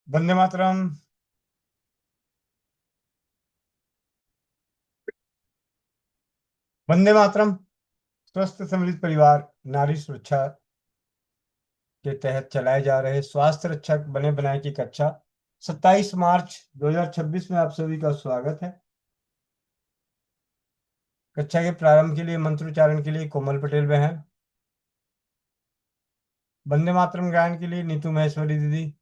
वंदे मातरम। वंदे मातरम। स्वस्थ समृद्ध परिवार नारी सुरक्षा के तहत चलाए जा रहे स्वास्थ्य रक्षक बने बनाए की कक्षा 27 मार्च 2026 में आप सभी का स्वागत है। कक्षा के प्रारंभ के लिए मंत्रोच्चारण के लिए कोमल पटेल बहन, वंदे मातरम गायन के लिए नीतू महेश्वरी दीदी,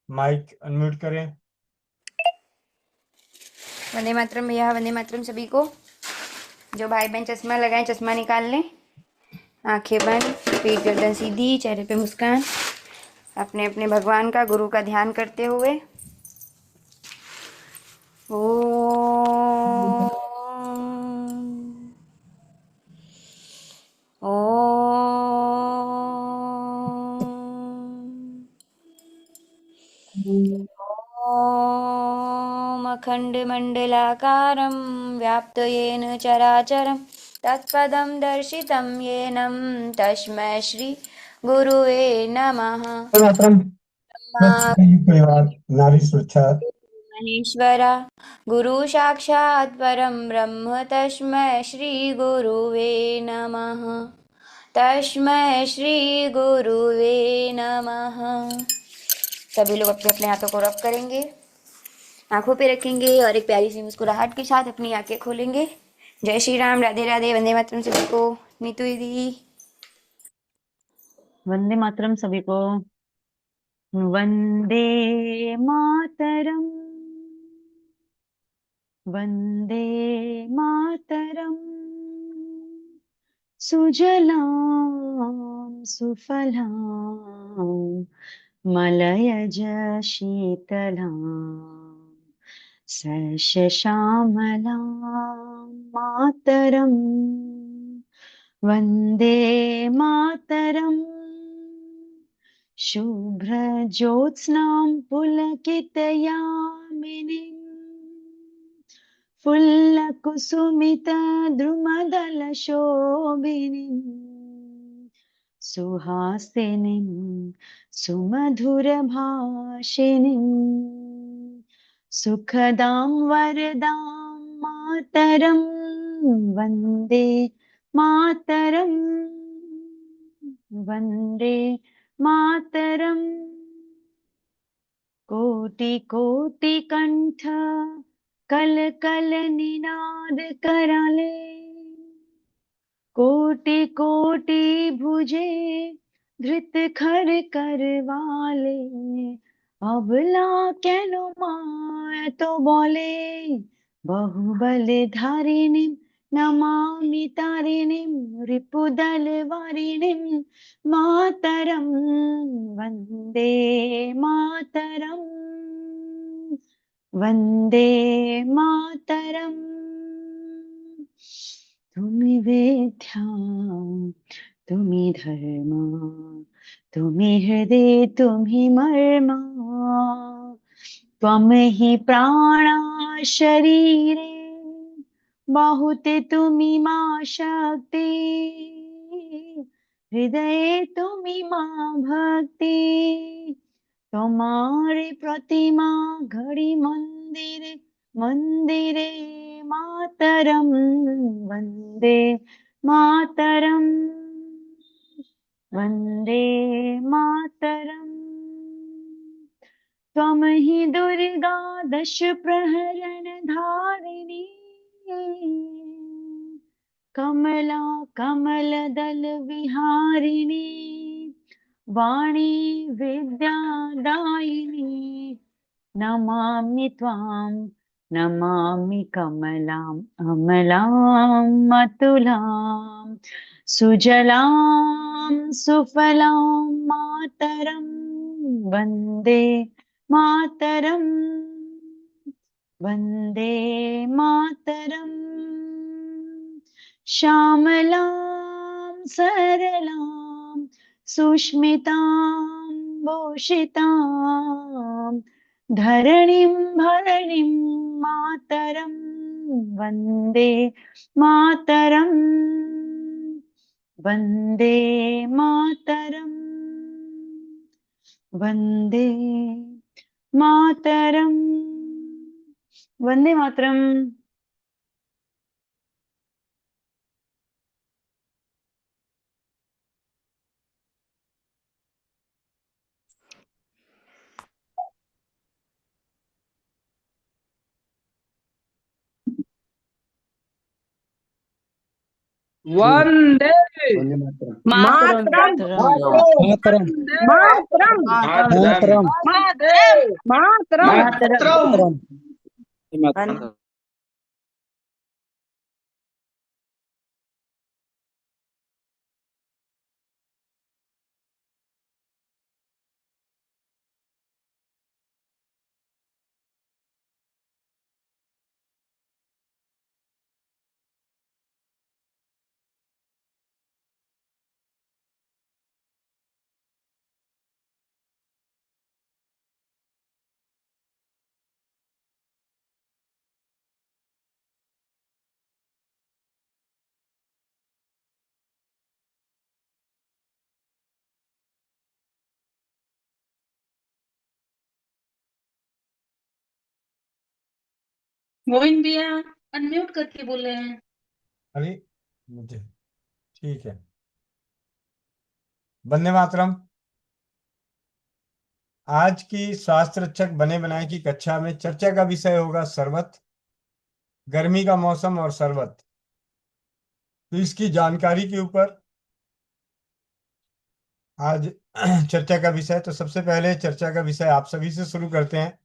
माइक अनम्यूट करें। वंदे मातरम भैया, वंदे मातरम सभी को। जो भाई बहन चश्मा लगाए चश्मा निकाल लें, आंखें बंद, पीठ गर्दन सीधी, चेहरे पे मुस्कान, अपने अपने भगवान का गुरु का ध्यान करते हुए ओम ओम अखण्डमण्डलाकारं व्याप्तं चराचरं तत्पदं दर्शितं येन तस्मै श्री गुरुवे नमः। वंदे मातरम। स्वस्थ समृद्ध परिवार नारी सुरक्षा महेश्वरा गुरु साक्षात् परं ब्रह्म तस्मै श्री गुरुवे नमः। तस्मै श्री गुरुवे नमः। सभी लोग अपने अपने हाथों को रब करेंगे, आंखों पे रखेंगे और एक प्यारी सी मुस्कुराहट के साथ अपनी आंखें खोलेंगे। जय श्री राम, राधे राधे, वंदे मातरम सभी को। नीतू दीदी। वंदे मातरम सभी को। वंदे मातरम, वंदे मातरम। सुजलां सुफलां मलयज शीतलां सस्यश्यामलां मातरम। वंदे मातरम। शुभ्रज्योत्स्नां पुलकितयामिनीं फुल्लकुसुमितद्रुमदलशोभिनीं सुहासिनीं सुमधुरभाषिणीं सुखदां वरदां मातरं वन्दे मातरं। वन्दे मातरम। कोटि कोटि कंठ कल कल निनाद कराले कोटि कोटि भुजे धृत खर करवाले अबला केनो माय तो बोले बहुबलधारिणी नमामि तारिणीं रिपुदलवारिणीं मातरं वन्दे मातरं। वन्दे मातरं। तुमि वेद्या तुमि धर्म तुमि हृदय तुमि मर्म त्वमहि प्राणा शरीरे बाहुते तुमि मा शक्ति हृदय तुमि मा भक्ति तुम्हारी प्रतिमा घड़ी मंदिरे मंदिरे मातरम वंदे मातरम वंदे मातरम। त्वं हि दुर्गा दश प्रहरण धारिणी कमला कमल दल विहारिणी वाणी विद्यादायिनी नमामि त्वां नमामि कमलाम् अमलां अतुलां सुजलां सुफलां मातरं वन्दे मातरं वन्दे मातरं। श्यामलां सरलां सुष्मितां भूषितां धरणीं भरणीं मातरं वन्दे मातरं वन्दे मातरं वन्दे मातरम। वंदे मातरम। वंदे मातरम। मातरम मातरम। मातरम मातरम। मातरम मातरम मातरम। मातरम। गोविंद भैया अनम्यूट करके बोल रहे हैं। अरे मुझे ठीक है। वंदे मातरम। आज की स्वास्थ्य रक्षक बने बनाए की कक्षा में चर्चा का विषय होगा शरबत, गर्मी का मौसम और शरबत। तो इसकी जानकारी के ऊपर आज चर्चा का विषय। तो सबसे पहले चर्चा का विषय आप सभी से शुरू करते हैं।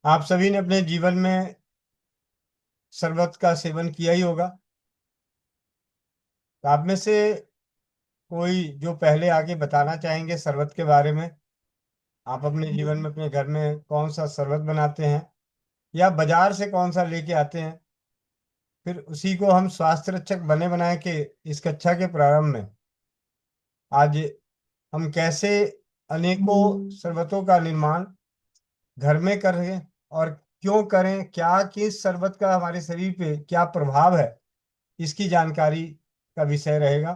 आप सभी ने अपने जीवन में शरबत का सेवन किया ही होगा। तो आप में से कोई जो पहले आगे बताना चाहेंगे शरबत के बारे में, आप अपने जीवन में अपने घर में कौन सा शरबत बनाते हैं या बाजार से कौन सा लेके आते हैं, फिर उसी को हम स्वास्थ्य रक्षक बने बनाए के इस कक्षा के प्रारंभ में आज हम कैसे अनेकों शरबतों का निर्माण घर में करें और क्यों करें, क्या किस शरबत का हमारे शरीर पे क्या प्रभाव है, इसकी जानकारी का विषय रहेगा।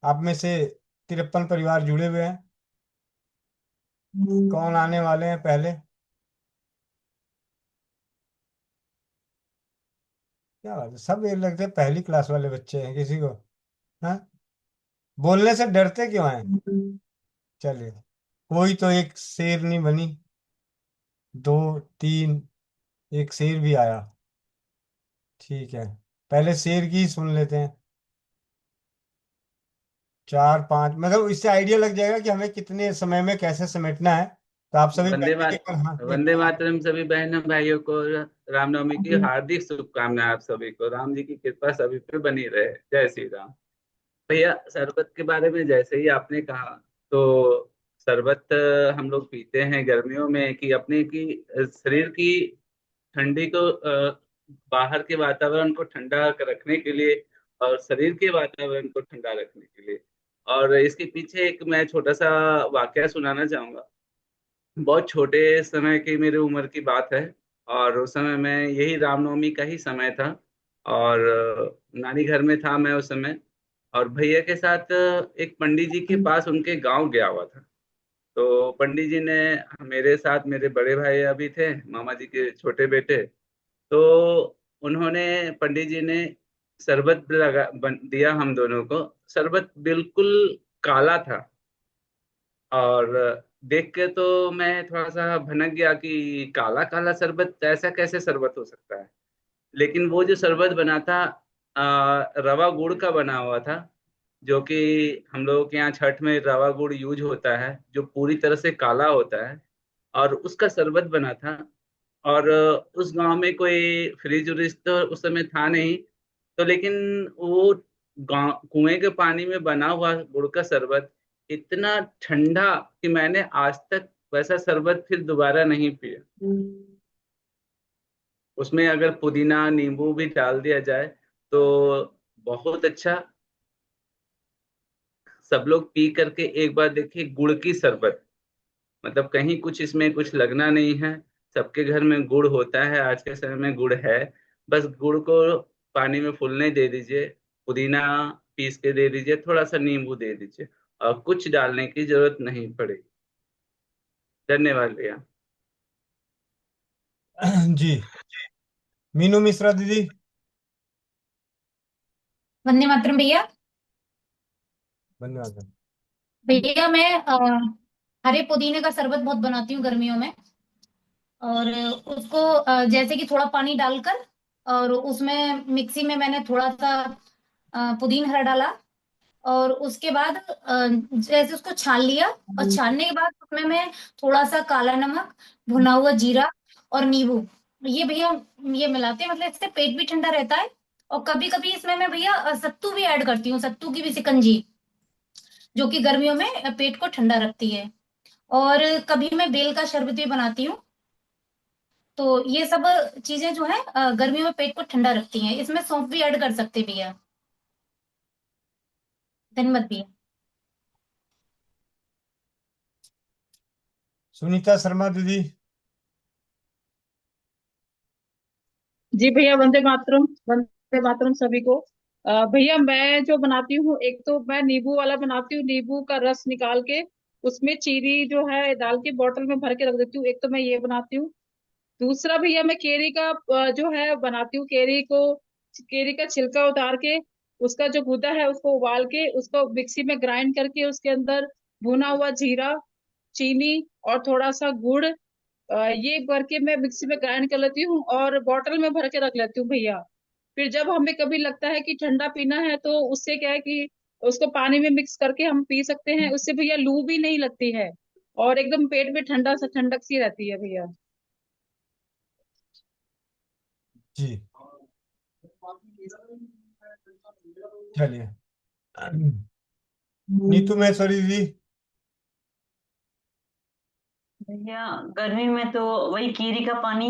आप में से 53 परिवार जुड़े हुए हैं। कौन आने वाले हैं पहले? क्या बात है, सब ये लगते हैं पहली क्लास वाले बच्चे हैं किसी को। हाँ, बोलने से डरते क्यों हैं? चलिए, कोई तो एक शेर नहीं बनी, दो, तीन, एक शेर भी आया। ठीक है, पहले शेर की ही सुन लेते हैं। चार, पांच, मतलब इससे आइडिया लग जाएगा कि हमें कितने समय में कैसे समेटना है। तो आप सभी पहले एक बार, हाँ, वंदे मातरम सभी बहनों भाइयों को रामनवमी की हार्दिक शुभकामनाएं। आप सभी को राम जी की कृपा सभी पे बनी रहे। जय श्री राम। भैया शरबत के बारे में जैसे ही आपने कहा, तो शरबत हम लोग पीते हैं गर्मियों में कि अपने की शरीर की ठंडी को बाहर के वातावरण को ठंडा रखने के लिए और शरीर के वातावरण को ठंडा रखने के लिए। और इसके पीछे एक मैं छोटा सा वाकया सुनाना चाहूंगा। बहुत छोटे समय की मेरी उम्र की बात है, और उस समय मैं यही रामनवमी का ही समय था, और नानी घर में था मैं उस समय। और भैया के साथ एक पंडित जी के पास उनके गांव गया हुआ था। तो पंडित जी ने मेरे साथ, मेरे बड़े भाई अभी थे, मामा जी के छोटे बेटे, तो उन्होंने, पंडित जी ने शरबत दिया हम दोनों को। शरबत बिल्कुल काला था, और देख के तो मैं थोड़ा सा भनक गया कि काला काला शरबत, ऐसा कैसे शरबत हो सकता है। लेकिन वो जो शरबत बना था रवा गुड़ का बना हुआ था, जो कि हम लोगों के यहाँ छठ में रवा गुड़ यूज होता है, जो पूरी तरह से काला होता है, और उसका शरबत बना था। और उस गांव में कोई फ्रिज व्रिज तो उस समय था नहीं, तो लेकिन वो गांव कुएं के पानी में बना हुआ गुड़ का शरबत इतना ठंडा कि मैंने आज तक वैसा शरबत फिर दोबारा नहीं पिया। उसमें अगर पुदीना नींबू भी डाल दिया जाए तो बहुत अच्छा। सब लोग पी करके एक बार देखिए गुड़ की शरबत, मतलब कहीं कुछ इसमें कुछ लगना नहीं है। सबके घर में गुड़ होता है, आज के समय में गुड़ है। बस गुड़ को पानी में फूलने दे दीजिए, पुदीना पीस के दे दीजिए, थोड़ा सा नींबू दे दीजिए, और कुछ डालने की जरूरत नहीं पड़ेगी। धन्यवाद भैया। जी। मीनू मिश्रा दीदी। वंदे मातरम भैया। धन्यवाद। भैया मैं हरे पुदीने का शरबत बहुत बनाती हूँ गर्मियों में। और उसको जैसे कि थोड़ा पानी डालकर और उसमें मिक्सी में मैंने थोड़ा सा पुदीन हरा डाला। और उसके बाद जैसे उसको छान लिया। और छानने के बाद उसमें मैं थोड़ा सा काला नमक, भुना हुआ जीरा और नींबू, ये भैया ये मिलाते हैं, मतलब इससे पेट भी ठंडा रहता है। और कभी कभी इसमें मैं भैया सत्तू भी ऐड करती हूँ, सत्तू की भी शिकंजी, जो कि गर्मियों में पेट को ठंडा रखती है। और कभी मैं बेल का शरबत भी बनाती हूँ। तो ये सब चीजें जो है गर्मियों में पेट को ठंडा रखती हैं। इसमें सौंफ भी ऐड कर सकते हैं भैया। धन्यवाद भैया। सुनीता शर्मा दीदी। जी भैया, वंदे मातरम सभी को। भैया मैं जो बनाती हूँ, एक तो मैं नींबू वाला बनाती हूँ, नींबू का रस निकाल के उसमें चीनी जो है डाल के बोतल में भर के रख देती हूँ। एक तो मैं ये बनाती हूँ। दूसरा भैया मैं केरी का जो है बनाती हूँ। केरी का छिलका उतार के उसका जो गूदा है उसको उबाल के उसको मिक्सी में ग्राइंड करके उसके अंदर भुना हुआ जीरा, चीनी और थोड़ा सा गुड़, ये भर के मैं मिक्सी में ग्राइंड कर लेती हूँ और बॉटल में भर के रख लेती हूँ भैया। फिर जब हमें कभी लगता है कि ठंडा पीना है तो उससे क्या है कि उसको पानी में मिक्स करके हम पी सकते हैं। उससे भैया लू भी नहीं लगती है और एकदम पेट में ठंडा सा ठंडक सी रहती है भैया। जी। चलिए। नीतू महेश्वरी दीदी। भैया गर्मी में तो वही केरी का पानी,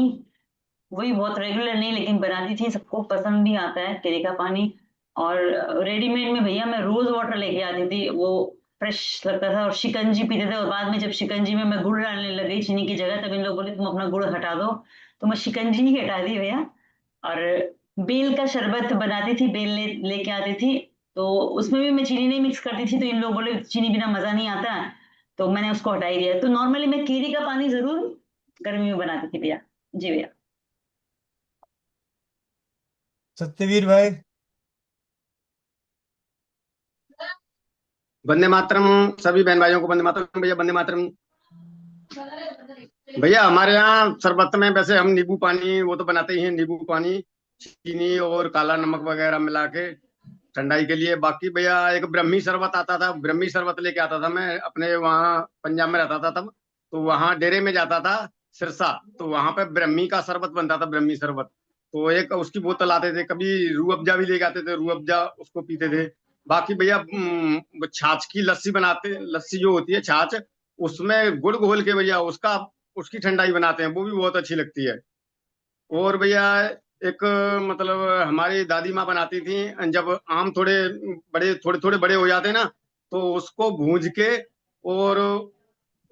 वही बहुत रेगुलर नहीं लेकिन बनाती थी, सबको पसंद भी आता है केरी का पानी। और रेडीमेड में भैया मैं रोज वाटर लेके आती थी, वो फ्रेश लगता था। और शिकंजी पीते थे, और बाद में जब शिकंजी में मैं गुड़ डालने लग गई चीनी की जगह, तब इन लोग बोले तुम अपना गुड़ हटा दो, तो मैं शिकंजी ही हटा दी भैया। और बेल का शरबत बनाती थी, बेल लेके आती थी, तो उसमें भी मैं चीनी नहीं मिक्स करती थी, तो इन लोग बोले चीनी बिना मजा नहीं आता, तो मैंने उसको हटा ही दिया। तो नॉर्मली मैं केरी का पानी जरूर गर्मी में बनाती थी भैया। जी भैया। सत्यवीर भाई। वंदे मातरम। सभी बहन भाइयों को वंदे मातरम। भैया वंदे मातरम। भैया हमारे यहाँ शरबत में वैसे हम नींबू पानी वो तो बनाते ही हैं, नींबू पानी चीनी और काला नमक वगैरह मिला के ठंडाई के लिए। बाकी भैया एक ब्रह्मी शरबत आता था, ब्रह्मी शरबत लेके आता था मैं अपने वहाँ पंजाब में रहता था तब। तो वहाँ डेरे में जाता था सिरसा, तो वहां पे ब्रह्मी का शरबत बनता था, ब्रह्मी शरबत। तो एक उसकी बोतल आते थे, कभी रूह अफ़ज़ा भी लेके आते थे, रूह अफ़ज़ा उसको पीते थे। बाकी भैया छाछ की लस्सी बनाते, लस्सी जो होती है छाछ, उसमें गुड़ घोल के भैया उसका उसकी ठंडाई बनाते हैं, वो भी बहुत अच्छी लगती है। और भैया एक मतलब हमारी दादी माँ बनाती थी, जब आम थोड़े बड़े थोड़े थोड़े बड़े हो जाते हैं ना, तो उसको भूज के और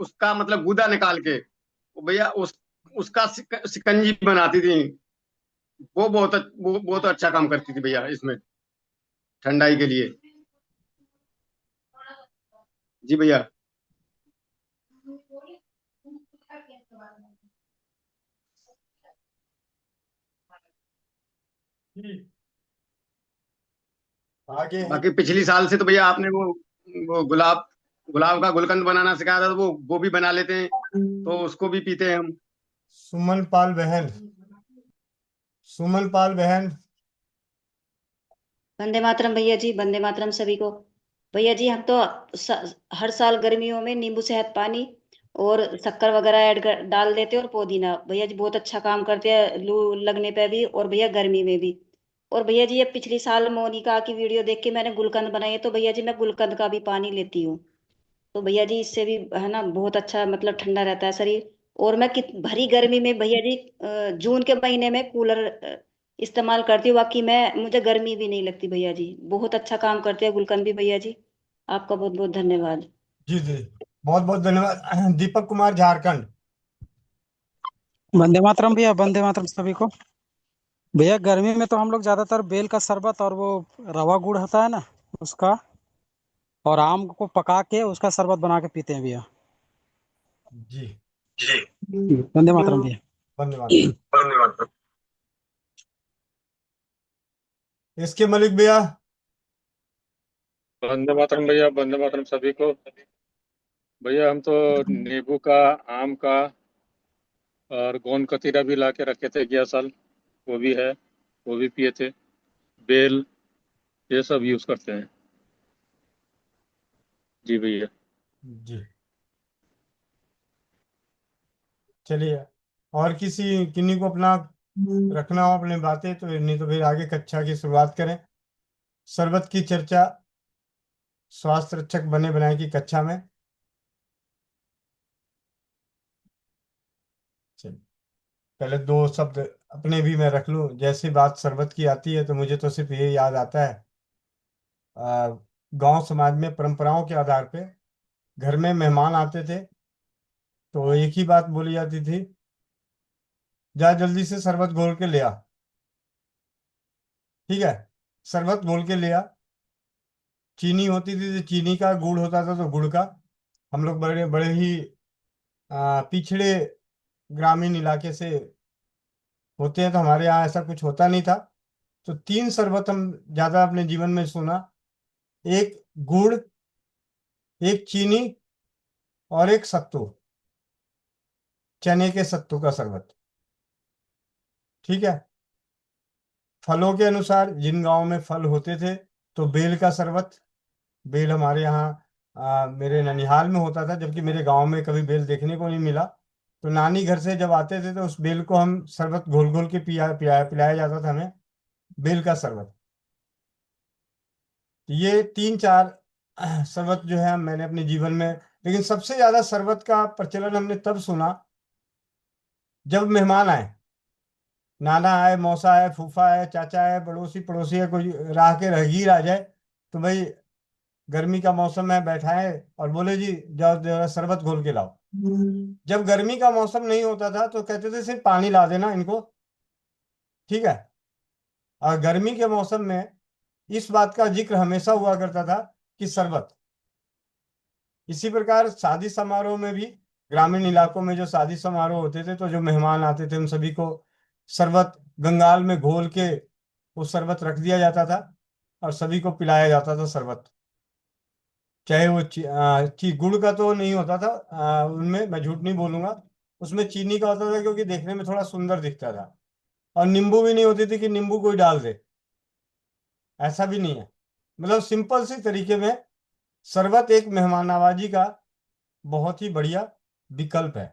उसका मतलब गूदा निकाल के वो भैया उसका शिकंजी बनाती थी। वो बहुत अच्छा काम करती थी भैया इसमें ठंडाई के लिए। जी भैया। आगे। बाकी पिछली साल से तो भैया आपने वो गुलाब गुलाब का गुलकंद बनाना सिखाया था, तो वो भी बना लेते हैं, तो उसको भी पीते हैं हम। सुमन पाल बहन। सुमन पाल बहन। वंदे मातरम भैया जी, वंदे मातरम सभी को। भैया जी हम तो हर साल गर्मियों में नींबू शहद पानी और शक्कर वगैरह डाल देते हैं, और पुदीना भैया जी बहुत अच्छा काम करते हैं लू लगने पे भी, और भैया गर्मी में भी। और भैया जी ये पिछली साल मोनिका की वीडियो देख के मैंने गुलकंद बनाई है, तो भैया जी मैं गुलकंद का भी पानी लेती हूँ। तो भैया जी इससे भी है ना बहुत अच्छा मतलब ठंडा रहता है शरीर। और मैं भरी गर्मी में भैया जी जून के महीने में कूलर इस्तेमाल करती हूँ, बाकी मैं मुझे गर्मी भी नहीं लगती भैया जी। बहुत अच्छा काम करते हैं गुलकंद भी भैया जी। आपका बहुत बहुत धन्यवाद। जी जी। बहुत बहुत धन्यवाद। दीपक कुमार झारखंड। वंदे मातरम भैया, वंदे मातरम सभी को। भैया गर्मी में तो हम लोग ज्यादातर बेल का शरबत और वो रवा गुड़ होता है ना, उसका, और आम को पका के उसका शरबत बना के पीते हैं भैया। जी। वंदे मातरम भैया। वंदे मातरम। इसके मलिक भैया। वंदे मातरम भैया, वंदे मातरम सभी को। भैया हम तो नींबू का, आम का और गोंद कतीरा भी ला के रखे थे गया साल, वो भी है, वो भी पिए थे। बेल, ये सब यूज करते हैं। जी भैया। जी चलिए, और किसी किन्हीं को अपना रखना हो अपनी बातें तो, नहीं तो फिर आगे कक्षा की शुरुआत करें। शरबत की चर्चा स्वास्थ्य रक्षक बने बनाए की कक्षा में। चलिए, पहले दो शब्द अपने भी मैं रख लूं। जैसी बात शरबत की आती है तो मुझे तो सिर्फ ये याद आता है, गांव समाज में परंपराओं के आधार पे घर में मेहमान आते थे तो एक ही बात बोली जाती थी, जा जल्दी से शरबत घोल के ले आ। ठीक है, शरबत घोल के ले आ। चीनी होती थी तो चीनी का, गुड़ होता था तो गुड़ का। हम लोग बड़े बड़े ही पिछड़े ग्रामीण इलाके से होते हैं तो हमारे यहाँ ऐसा कुछ होता नहीं था। तो तीन शरबत हम ज्यादा अपने जीवन में सुना, एक गुड़, एक चीनी और एक सत्तू, चने के सत्तू का शरबत। ठीक है, फलों के अनुसार जिन गांवों में फल होते थे तो बेल का शरबत। बेल हमारे यहाँ मेरे ननिहाल में होता था, जबकि मेरे गांव में कभी बेल देखने को नहीं मिला। तो नानी घर से जब आते थे तो उस बेल को हम शरबत घोल घोल के पिलाया जाता था हमें, बेल का शरबत। ये तीन चार शरबत जो है मैंने अपने जीवन में, लेकिन सबसे ज्यादा शरबत का प्रचलन हमने तब सुना जब मेहमान आए, नाना आए, मौसा आए, फूफा आए, चाचा आए, पड़ोसी पड़ोसी है, कोई राह के राहगीर आ जाए तो भाई गर्मी का मौसम है, बैठाए और बोले जी जाओ जरा शरबत घोल के लाओ। जब गर्मी का मौसम नहीं होता था तो कहते थे सिर्फ पानी ला देना इनको। ठीक है, और गर्मी के मौसम में इस बात का जिक्र हमेशा हुआ करता था कि शरबत। इसी प्रकार शादी समारोह में भी, ग्रामीण इलाकों में जो शादी समारोह होते थे तो जो मेहमान आते थे उन सभी को शरबत गंगाल में घोल के वो शरबत रख दिया जाता था और सभी को पिलाया जाता था शरबत। चाहे वो गुड़ का तो नहीं होता था, उनमें मैं झूठ नहीं बोलूंगा, उसमें चीनी का होता था क्योंकि देखने में थोड़ा सुंदर दिखता था। और नींबू भी नहीं होती थी कि नींबू कोई डाल दे, ऐसा भी नहीं है। मतलब सिंपल सी तरीके में शरबत एक मेहमान नवाजी का बहुत ही बढ़िया विकल्प है।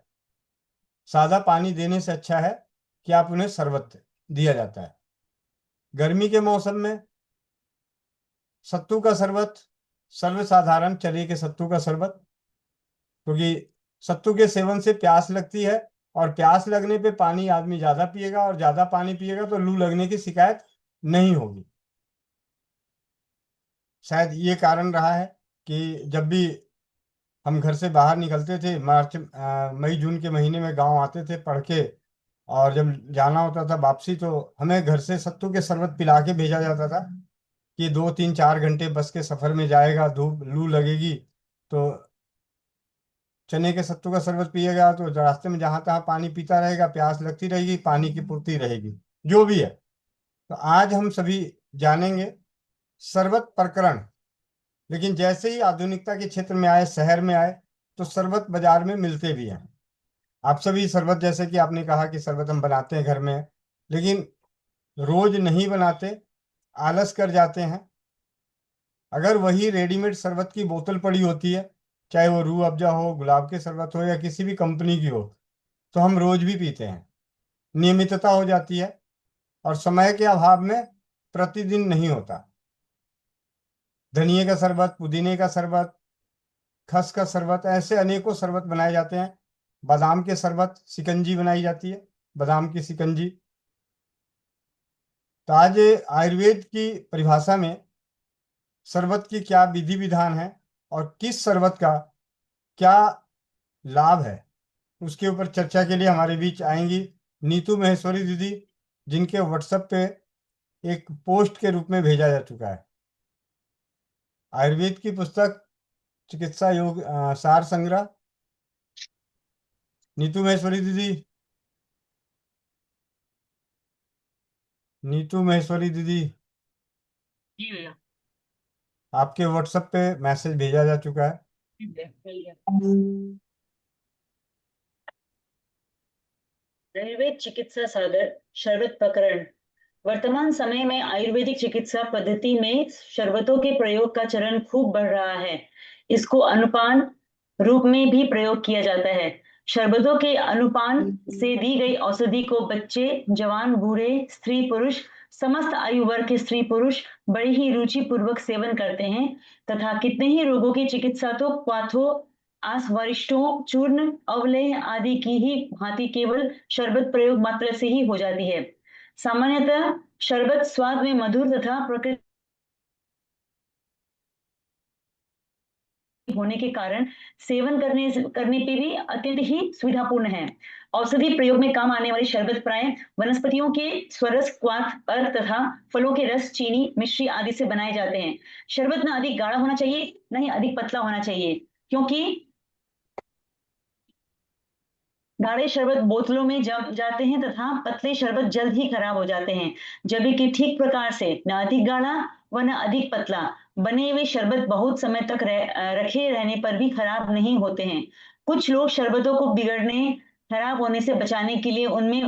सादा पानी देने से अच्छा है कि आप उन्हें शरबत दिया जाता है। गर्मी के मौसम में सत्तू का शरबत सर्वसाधारण, चने के सत्तू का शरबत, क्योंकि सत्तू के सेवन से प्यास लगती है और प्यास लगने पे पानी आदमी ज्यादा पिएगा और ज्यादा पानी पिएगा तो लू लगने की शिकायत नहीं होगी। शायद ये कारण रहा है कि जब भी हम घर से बाहर निकलते थे मई जून के महीने में गांव आते थे पढ़ के, और जब जाना होता था वापसी तो हमें घर से सत्तू के शरबत पिला के भेजा जाता था कि 2 3 4 घंटे बस के सफर में जाएगा, धूप लू लगेगी तो चने के सत्तू का शरबत पिएगा तो रास्ते में जहां तहां पानी पीता रहेगा, प्यास लगती रहेगी, पानी की पूर्ति रहेगी, जो भी है। तो आज हम सभी जानेंगे शरबत प्रकरण। लेकिन जैसे ही आधुनिकता के क्षेत्र में आए, शहर में आए, तो शरबत बाजार में मिलते भी हैं। आप सभी शरबत, जैसे कि आपने कहा कि शरबत हम बनाते हैं घर में, लेकिन रोज नहीं बनाते, आलस कर जाते हैं। अगर वही रेडीमेड शरबत की बोतल पड़ी होती है, चाहे वो रूह अफ़ज़ा हो, गुलाब के शरबत हो या किसी भी कंपनी की हो, तो हम रोज भी पीते हैं, नियमितता हो जाती है। और समय के अभाव में प्रतिदिन नहीं होता। धनिए का शरबत, पुदीने का शरबत, खस का शरबत, ऐसे अनेकों शरबत बनाए जाते हैं। बादाम के शरबत, शिकंजी बनाई जाती है, बादाम की शिकंजी। तो आज आयुर्वेद की परिभाषा में शरबत की क्या विधि विधान है और किस शरबत का क्या लाभ है, उसके ऊपर चर्चा के लिए हमारे बीच आएंगी नीतू महेश्वरी दीदी, जिनके व्हाट्सएप पे एक पोस्ट के रूप में भेजा जा चुका है आयुर्वेद की पुस्तक चिकित्सा योग सार संग्रह। नीतू महेश्वरी दीदी। नीतू महेश्वरी दीदी, जी भैया। आपके व्हाट्सएप पे मैसेज भेजा जा चुका है। ठीक है, मिल गया। आयुर्वेद चिकित्सा सागर शरबत प्रकरण। वर्तमान समय में आयुर्वेदिक चिकित्सा पद्धति में शरबतों के प्रयोग का चलन खूब बढ़ रहा है। इसको अनुपान रूप में भी प्रयोग किया जाता है। शरबतों के अनुपान से दी गई औषधि को बच्चे, जवान, बूढ़े, स्त्री, पुरुष, समस्त आयु वर्ग के स्त्री पुरुष बड़े ही रुचि पूर्वक सेवन करते हैं तथा कितने ही रोगों की चिकित्सा तो क्वाथो आस वरिष्ठों, चूर्ण, अवलेह आदि की ही भांति केवल शरबत प्रयोग मात्र से ही हो जाती है। सामान्यतः शरबत स्वाद में मधुर तथा प्रकृति होने के कारण सेवन करने पे भी अत्यंत ही सुविधापूर्ण है। औषधि प्रयोग में काम आने वाले शरबत प्राय वनस्पतियों के स्वरस, क्वाथ, अर्क तथा फलों के रस, चीनी, मिश्री आदि से बनाए जाते हैं। शरबत न अधिक गाढ़ा होना चाहिए, न ही अधिक पतला होना चाहिए, क्योंकि गाढ़े शरबत बोतलों में जम जाते हैं तथा पतले शरबत जल्द ही खराब हो जाते हैं, जबकि ठीक प्रकार से न अधिक गाढ़ा व न अधिक पतला बने हुए शरबत बहुत समय तक रखे रहने पर भी खराब नहीं होते हैं। कुछ लोग शरबतों को बिगड़ने, खराब होने से बचाने के लिए उनमें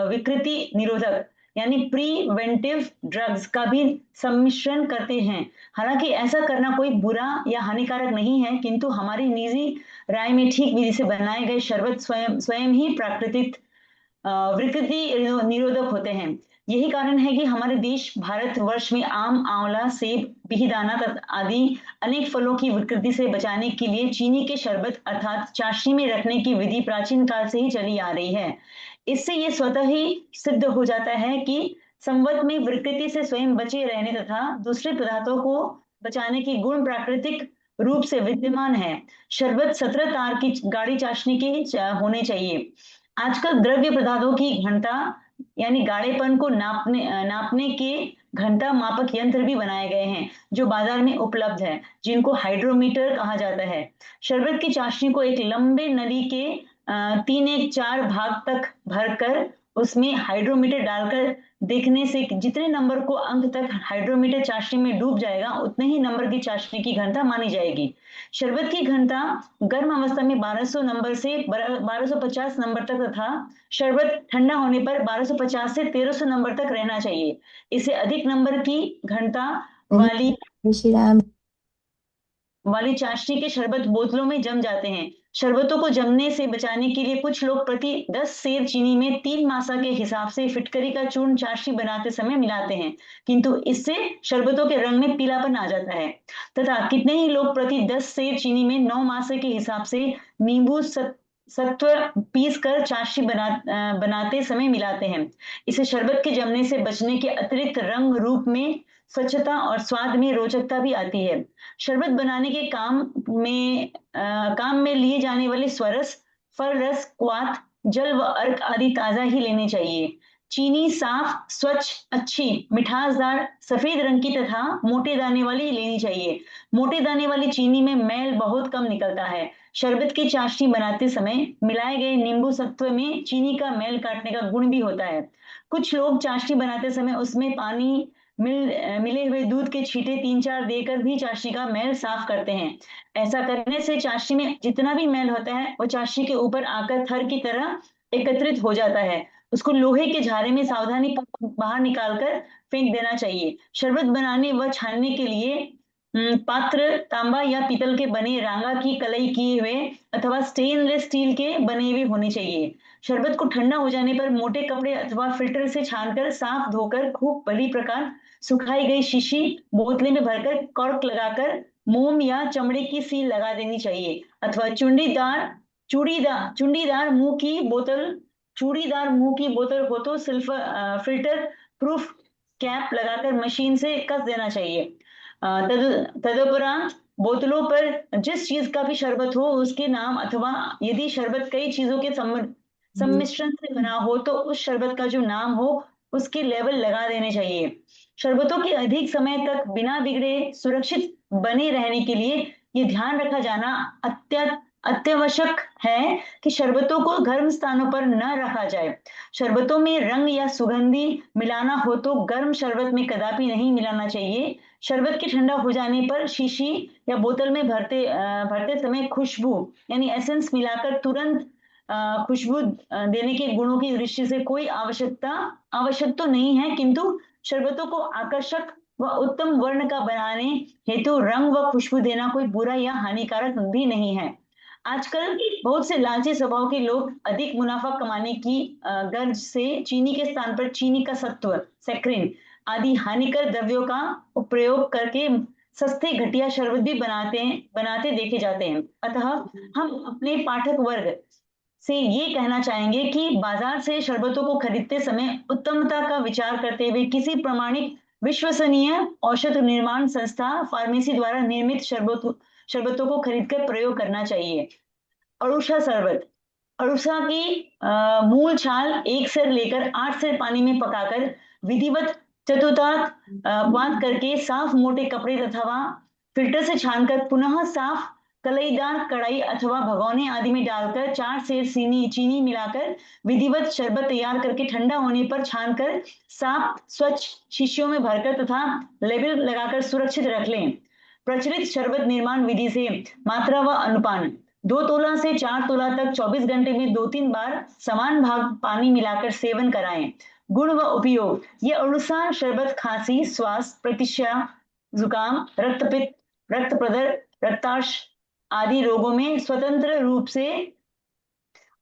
विकृति निरोधक यानी प्रीवेंटिव ड्रग्स का भी सम्मिश्रण करते हैं। हालांकि ऐसा करना कोई बुरा या हानिकारक नहीं है, किंतु हमारी निजी राय में ठीक विधि से बनाए गए शरबत स्वयं ही प्राकृतिक विकृति निरोधक होते हैं। यही कारण है कि हमारे देश भारत वर्ष में आम, आंवला, सेब, बिहिदाना आदि अनेक फलों की विकृति से बचाने के लिए चीनी के शरबत अर्थात चाशनी में रखने की विधि प्राचीन काल से ही चली आ रही है। इससे ये स्वतः ही सिद्ध हो जाता है कि संवत में विकृति से स्वयं बचे रहने तथा दूसरे पदार्थों को बचाने की गुण प्राकृतिक रूप से विद्यमान है। शरबत 17 तार की गाढ़ी चाशनी के होने चाहिए। आजकल द्रव्य पदार्थों की घनता यानी गाढ़ेपन को नापने के घनता मापक यंत्र भी बनाए गए हैं, जो बाजार में उपलब्ध है, जिनको हाइड्रोमीटर कहा जाता है। शरबत की चाशनी को एक लंबे नली के 3-1-4 भाग तक भरकर उसमें हाइड्रोमीटर डालकर देखने से जितने नंबर को अंक तक हाइड्रोमीटर चाशनी में डूब जाएगा, उतने ही नंबर की चाशनी की घनता मानी जाएगी। शरबत की घनता गर्म अवस्था में 1200 नंबर से 1250 नंबर तक तथा शरबत ठंडा होने पर 1250 से 1300 नंबर तक रहना चाहिए। इससे अधिक नंबर की घनता वाली चाशनी के शरबत बोतलों में जम जाते हैं। शरबतों को जमने से बचाने के लिए कुछ लोग प्रति 10 सेर चीनी में 3 मासा के हिसाब से फिटकरी का चूर्ण चाशनी बनाते समय मिलाते हैं, किंतु इससे शरबतों के रंग में पीलापन आ जाता है। तथा कितने ही लोग प्रति 10 सेर चीनी में 9 मासे के हिसाब से नींबू सत्व पीस कर चाशनी बनाते समय मिलाते हैं। इसे शरबत के जमने से बचने के अतिरिक्त रंग रूप में स्वच्छता और स्वाद में रोचकता भी आती है। शरबत बनाने के काम में लिए जाने वाले स्वरस, फल रस, क्वाथ, जल व अर्क आदि ताजा ही लेने चाहिए। चीनी साफ, स्वच्छ, अच्छी, मिठासदार, सफेद रंग की तथा मोटे दाने वाली लेनी चाहिए। मोटे दाने वाली चीनी में मैल बहुत कम निकलता है। शरबत की चाशनी बनाते समय मिलाए गए नींबू सत्व में चीनी का मैल काटने का गुण भी होता है। कुछ लोग चाशनी बनाते समय उसमें पानी मिले हुए दूध के छींटे 3-4 देकर भी चाशनी का मैल साफ करते हैं। ऐसा करने से चाशनी में जितना भी मैल होता है वो चाशनी के ऊपर आकर थर की तरह एकत्रित हो जाता है। उसको लोहे के झारे में सावधानी बाहर निकालकर फेंक देना चाहिए। शरबत बनाने व छानने के लिए पात्र तांबा या पीतल के बने, रांगा की कलई किए हुए अथवा स्टेनलेस स्टील के बने हुए होने चाहिए। शरबत को ठंडा हो जाने पर मोटे कपड़े अथवा फिल्टर से छानकर साफ धोकर खूब भली प्रकार सुखाई गई शीशी बोतले में भरकर कॉर्क लगाकर मोम या चमड़े की सील लगा देनी चाहिए, अथवा चूड़ीदार मुंह की बोतल हो तो फिल्टर प्रूफ कैप लगाकर मशीन से कस देना चाहिए। तदुपरांत बोतलों पर जिस चीज का भी शरबत हो उसके नाम अथवा यदि शरबत कई चीजों के सम्मिश्रण से बना हो तो उस शरबत का जो नाम हो उसके लेबल लगा देने चाहिए। शरबतों के अधिक समय तक बिना बिगड़े सुरक्षित बने रहने के लिए ये ध्यान रखा जाना अत्यावश्यक है कि शरबतों को गर्म स्थानों पर न रखा जाए। शरबतों में रंग या सुगंधी मिलाना हो तो गर्म शरबत में कदापि नहीं मिलाना चाहिए। शरबत के ठंडा हो जाने पर शीशी या बोतल में भरते समय खुशबू यानी एसेंस मिलाकर तुरंत खुशबू देने के गुणों की दृष्टि से कोई आवश्यक तो नहीं है, किंतु शरबतों को आकर्षक व उत्तम वर्ण का बनाने हेतु रंग व खुशबू देना कोई बुरा या हानिकारक भी नहीं है। आजकल बहुत से लालची स्वभाव के लोग अधिक मुनाफा कमाने की गर्ज से चीनी के स्थान पर चीनी का सत्व, सैक्रिन आदि हानिकर द्रव्यों का उपयोग करके सस्ते घटिया शरबत भी बनाते देखे जाते हैं। अतः हम अपने पाठक वर्ग से ये कहना चाहेंगे कि बाजार से शरबतों को खरीदते समय उत्तमता का विचार करते हुए किसी प्रमाणिक विश्वसनीय औषध निर्माण संस्था फार्मेसी द्वारा निर्मित शरबतों को खरीदकर प्रयोग करना चाहिए। अड़ूसा शरबत। अड़ूसा की मूल छाल 1 सेर लेकर 8 सेर पानी में पकाकर विधिवत चतुर्थात बांध करके साफ मोटे कपड़े तथा फिल्टर से छानकर पुनः साफ कलईदार कढ़ाई अथवा भगोने आदि में डालकर 4 सेर चीनी मिलाकर विधिवत शरबत तैयार करके ठंडा होने पर छानकर साफ स्वच्छ शीशियों में भरकर तथा लेबल लगाकर सुरक्षित रख लें। प्रचलित शरबत निर्माण विधि से मात्रा व अनुपान 2 तोला से 4 तोला तक 24 घंटे में 2-3 बार समान भाग पानी मिलाकर सेवन कराएं। गुण व उपयोग। ये अड़ूसा शरबत खांसी, श्वास, प्रतिष्ठा, जुकाम, रक्तपित्त, रक्त प्रदर, रक्ताश आदि रोगों में स्वतंत्र रूप से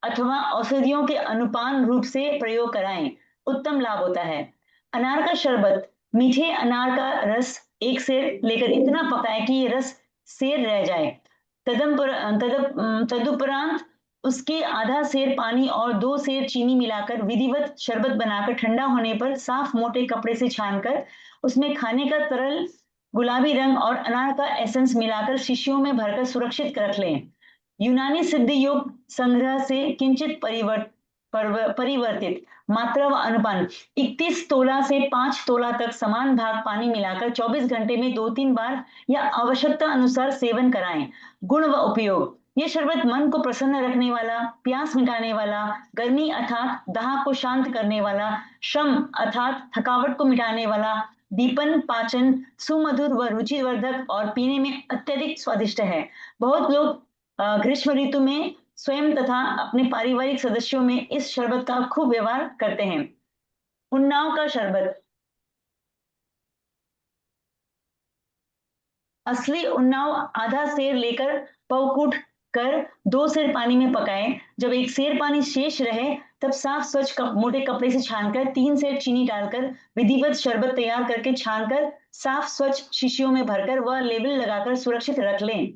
अथवा औषधियों के अनुपान रूप से प्रयोग कराएं, उत्तम लाभ होता है। अनार का शरबत। मीठे अनार का रस 1 सेर लेकर इतना पकाएं कि ये रस सेर रह जाए। तदुपरांत उसके आधा सेर पानी और 2 सेर चीनी मिलाकर विधिवत शरबत बनाकर ठंडा होने पर साफ मोटे कपड़े से छानकर उसमें खाने का तरल गुलाबी रंग और अनार का एसेंस मिलाकर शीशियों में भरकर सुरक्षित रख लें। यूनानी सिद्ध योग संग्रह से किंचित परिवर्तित मात्रा व अनुपान 31 तोला से 5 तोला तक समान भाग पानी मिलाकर 24 घंटे में 2-3 बार या आवश्यकता अनुसार सेवन कराएं। गुण व उपयोग। यह शरबत मन को प्रसन्न रखने वाला, प्यास मिटाने वाला, गर्मी अर्थात दाह को शांत करने वाला, श्रम अर्थात थकावट को मिटाने वाला, दीपन, पाचन, सुमधुर व रुचिवर्धक और पीने में अत्यधिक स्वादिष्ट है। बहुत लोग ग्रीष्म ऋतु में स्वयं तथा अपने पारिवारिक सदस्यों में इस शरबत का खूब व्यवहार करते हैं। उन्नाव का शरबत। असली उन्नाव आधा सेर लेकर पवकूट कर 2 सेर पानी में पकाएं। जब 1 सेर पानी शेष रहे तब साफ स्वच्छ मोटे कपड़े से छानकर 3 सेर चीनी डालकर विधिवत शरबत तैयार करके छानकर साफ स्वच्छ शीशियों में भरकर व लेबल लगाकर सुरक्षित रख लें।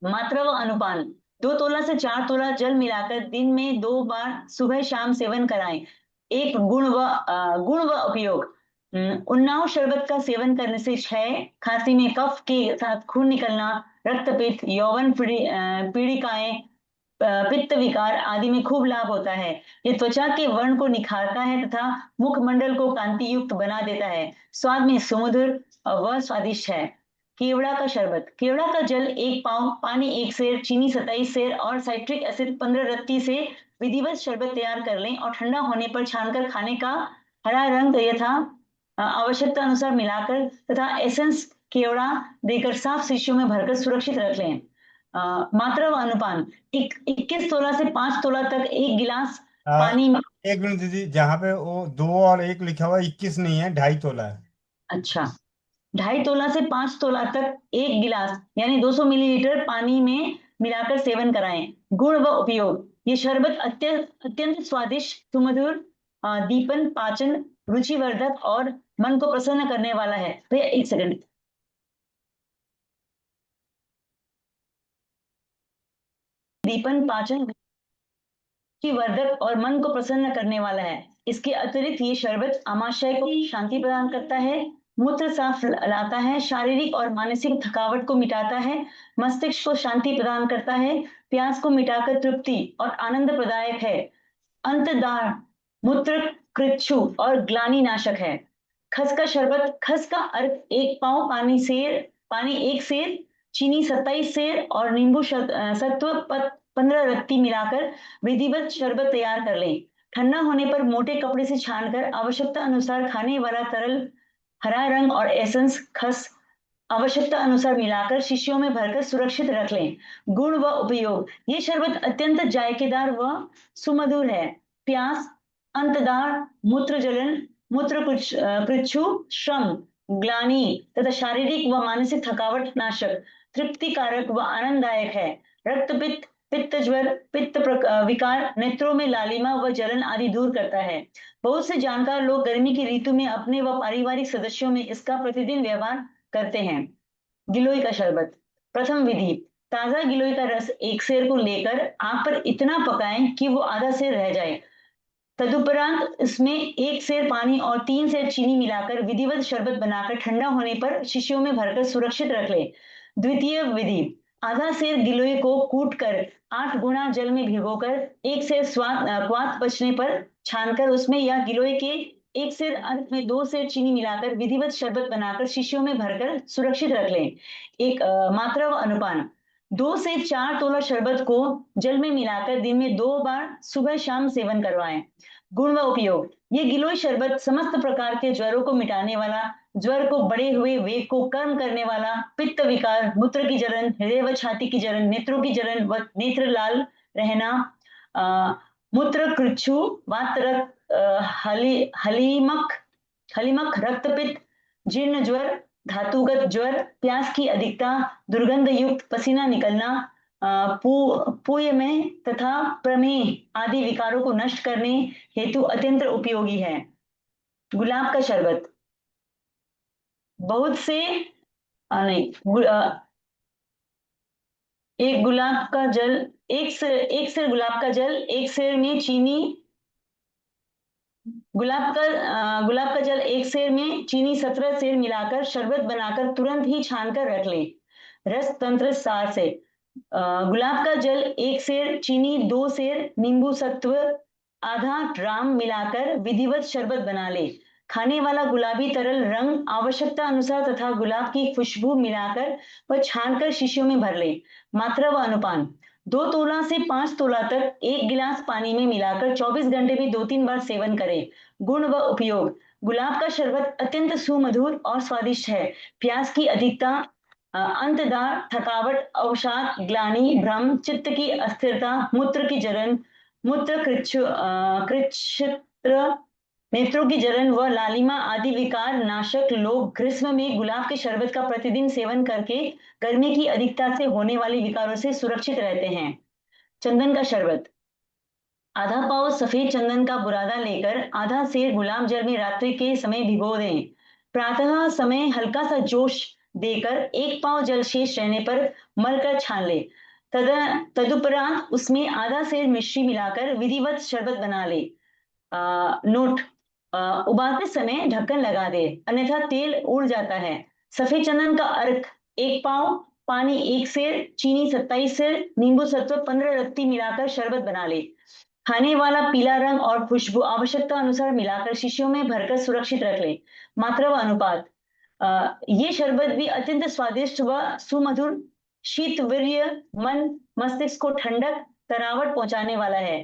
मात्रा व अनुपान 2 तोला से 4 तोला जल मिलाकर दिन में 2 बार सुबह शाम सेवन कराएं। एक गुण व उपयोग। उन्नाव शरबत का सेवन करने से क्षय, खांसी में कफ के साथ खून निकलना, रक्तपित्त, यौवन पीड़िकाएं, पित्त विकार आदि में खूब लाभ होता है। ये त्वचा के वर्ण को निखारता है तथा मुखमंडल को कांति युक्त बना देता है। स्वाद में सुमधुर व स्वादिष्ट है। केवड़ा का शरबत। केवड़ा का जल 1 पाव, पानी 1 सेर, चीनी 27 सेर और साइट्रिक एसिड 15 रत्ती से विधिवत शरबत तैयार कर लें और ठंडा होने पर छानकर खाने का हरा रंग यथा आवश्यकता अनुसार मिलाकर तथा एसेंस केवड़ा देकर साफ शीशियों में भरकर सुरक्षित रख लें। मात्रा व अनुपान 21 तोला से 5 तोला तक 1 गिलास पानी में। 1 मिनट दीदी, जहाँ पे वो 2 और 1 लिखा हुआ है 21 नहीं है, 2.5 तोला है। अच्छा, 2.5 तोला से 5 तोला तक 1 गिलास यानी 200 मिलीलीटर पानी में मिलाकर सेवन कराएं। गुण व उपयोग। ये शरबत अत्यंत स्वादिष्ट, सुमधुर, दीपन, पाचन, रुचिवर्धक और मन को प्रसन्न करने वाला है। भैया 1 सेकंड। दीपन, पाचन, रुचिवर्धक और मन को प्रसन्न करने वाला है। इसके अतिरिक्त ये शरबत आमाशय को शांति प्रदान करता है, मूत्र साफ लाता है, शारीरिक और मानसिक थकावट को मिटाता है, मस्तिष्क को शांति प्रदान करता है, प्यास को मिटाकर तृप्ति और आनंद प्रदायक है, अंतदाह, मूत्र कृच्छु और ग्लानि नाशक है। खस का शरबत। खस का अर्क 1 पाव, पानी 1 सेर, चीनी 27 सेर और नींबू सत्व 15 रत्ती मिलाकर विधिवत शरबत तैयार कर लें। ठंडा होने पर मोटे कपड़े से छानकर आवश्यकता अनुसार खाने वाला तरल हरा रंग और एसेंस खस आवश्यकता अनुसार मिलाकर शीशियों में भरकर सुरक्षित रख लें। गुण व उपयोग। ये शरबत अत्यंत जायकेदार व सुमधुर है। प्यास, अंतदार, मूत्र जलन, मूत्र कृच्छु, श्रम, ग्लानि तथा शारीरिक व मानसिक थकावट नाशक, तृप्तिकारक व आनंददायक है। रक्तपित्त, पित्त ज्वर, विकार, नेत्रों में लालिमा व जलन आदि दूर करता है। बहुत से जानकार लोग गर्मी की ऋतु में अपने व पारिवारिक सदस्यों में इसका प्रतिदिन व्यवहार करते हैं। गिलोय का शरबत। प्रथम विधि, ताजा गिलोय का रस 1 सेर को लेकर आग पर इतना पकाएं कि वो आधा सेर रह जाए। तदुपरांत इसमें 1 सेर पानी और 3 सेर चीनी मिलाकर विधिवत शरबत बनाकर ठंडा होने पर शीशियों में भरकर सुरक्षित रख ले। द्वितीय विधि, आधा सेर गिलोय को कूटकर 8 गुना जल में भिगोकर 1 सेर क्वाथ बचने पर छानकर उसमें या गिलोय के 1 सेर अर्क में 2 सेर चीनी मिलाकर विधिवत शरबत बनाकर शीशियों में भरकर सुरक्षित रख लें। एक मात्रा व अनुपान। 2 से 4 तोला शरबत को जल में मिलाकर दिन में 2 बार सुबह शाम सेवन करवाएं। गुण व उपयोग। ये गिलोय शरबत समस्त प्रकार के ज्वरों को मिटाने वाला, ज्वर को बढ़े हुए वेग को कम करने वाला, पित्त विकार, मूत्र की जलन, हृदय व छाती की जलन, नेत्रों की जलन व नेत्र लाल रहना, मूत्र कृच्छु, वात रक्त, हलीमक, रक्तपित्त, जीर्ण ज्वर, धातुगत ज्वर, प्यास की अधिकता, दुर्गंध युक्त पसीना निकलना, पूय में तथा प्रमेह आदि विकारों को नष्ट करने हेतु अत्यंत उपयोगी है। गुलाब का शरबत। बहुत से एक गुलाब का जल, एक सेर गुलाब का जल, 1 सेर में चीनी, गुलाब का जल 1 सेर में चीनी 17 सेर मिलाकर शरबत बनाकर तुरंत ही छानकर रख लें। रस तंत्र सार से। गुलाब का जल 1 सेर, चीनी 2 सेर, नींबू सत्व आधा ग्राम मिलाकर विधिवत शरबत बना ले। खाने वाला गुलाबी तरल रंग आवश्यकता अनुसार तथा गुलाब की खुशबू मिलाकर व छानकर शीशियों में भर ले। मात्रा व अनुपान। 2 तोला से 5 तोला तक 1 गिलास पानी में मिलाकर 24 घंटे में 2-3 बार सेवन करें। गुण व उपयोग। गुलाब का शरबत अत्यंत सुमधुर और स्वादिष्ट है। प्यास की अधिकता, अंतदार, थकावट, अवसाद, ग्लानि, भ्रम, चित्त की अस्थिरता, मूत्र की जलन, मूत्र कृच्छित्र, नेत्रों की जलन व लालिमा आदि विकार नाशक लोग ग्रीष्म में गुलाब के शरबत का प्रतिदिन सेवन करके गर्मी की अधिकता से होने वाले विकारों से सुरक्षित रहते हैं। चंदन का शरबत। आधा पाव सफेद चंदन का बुरादा लेकर आधा सेर गुलाब जल में रात्रि के समय भिगो दें। प्रातः समय हल्का सा जोश देकर 1 पाव जल शेष रहने पर मलकर छान ले। तदुपरांत उसमें आधा सेर मिश्री मिलाकर विधिवत शरबत बना ले। नोट, उबालते समय ढक्कन लगा दे, अन्यथा तेल उड़ जाता है। सफेद चंदन का अर्क 1 पाव, पानी 1 सेर, चीनी 27 सेर, नींबू सत्व 15 रत्ती मिलाकर शरबत बना ले। खाने वाला पीला रंग और खुशबू आवश्यकता अनुसार मिलाकर शीशियों में भरकर सुरक्षित रख ले। मात्रा व अनुपात। ये शरबत भी अत्यंत स्वादिष्ट व सुमधुर, शीतवीर्य, मन मस्तिष्क को ठंडक, तरावट पहुंचाने वाला है।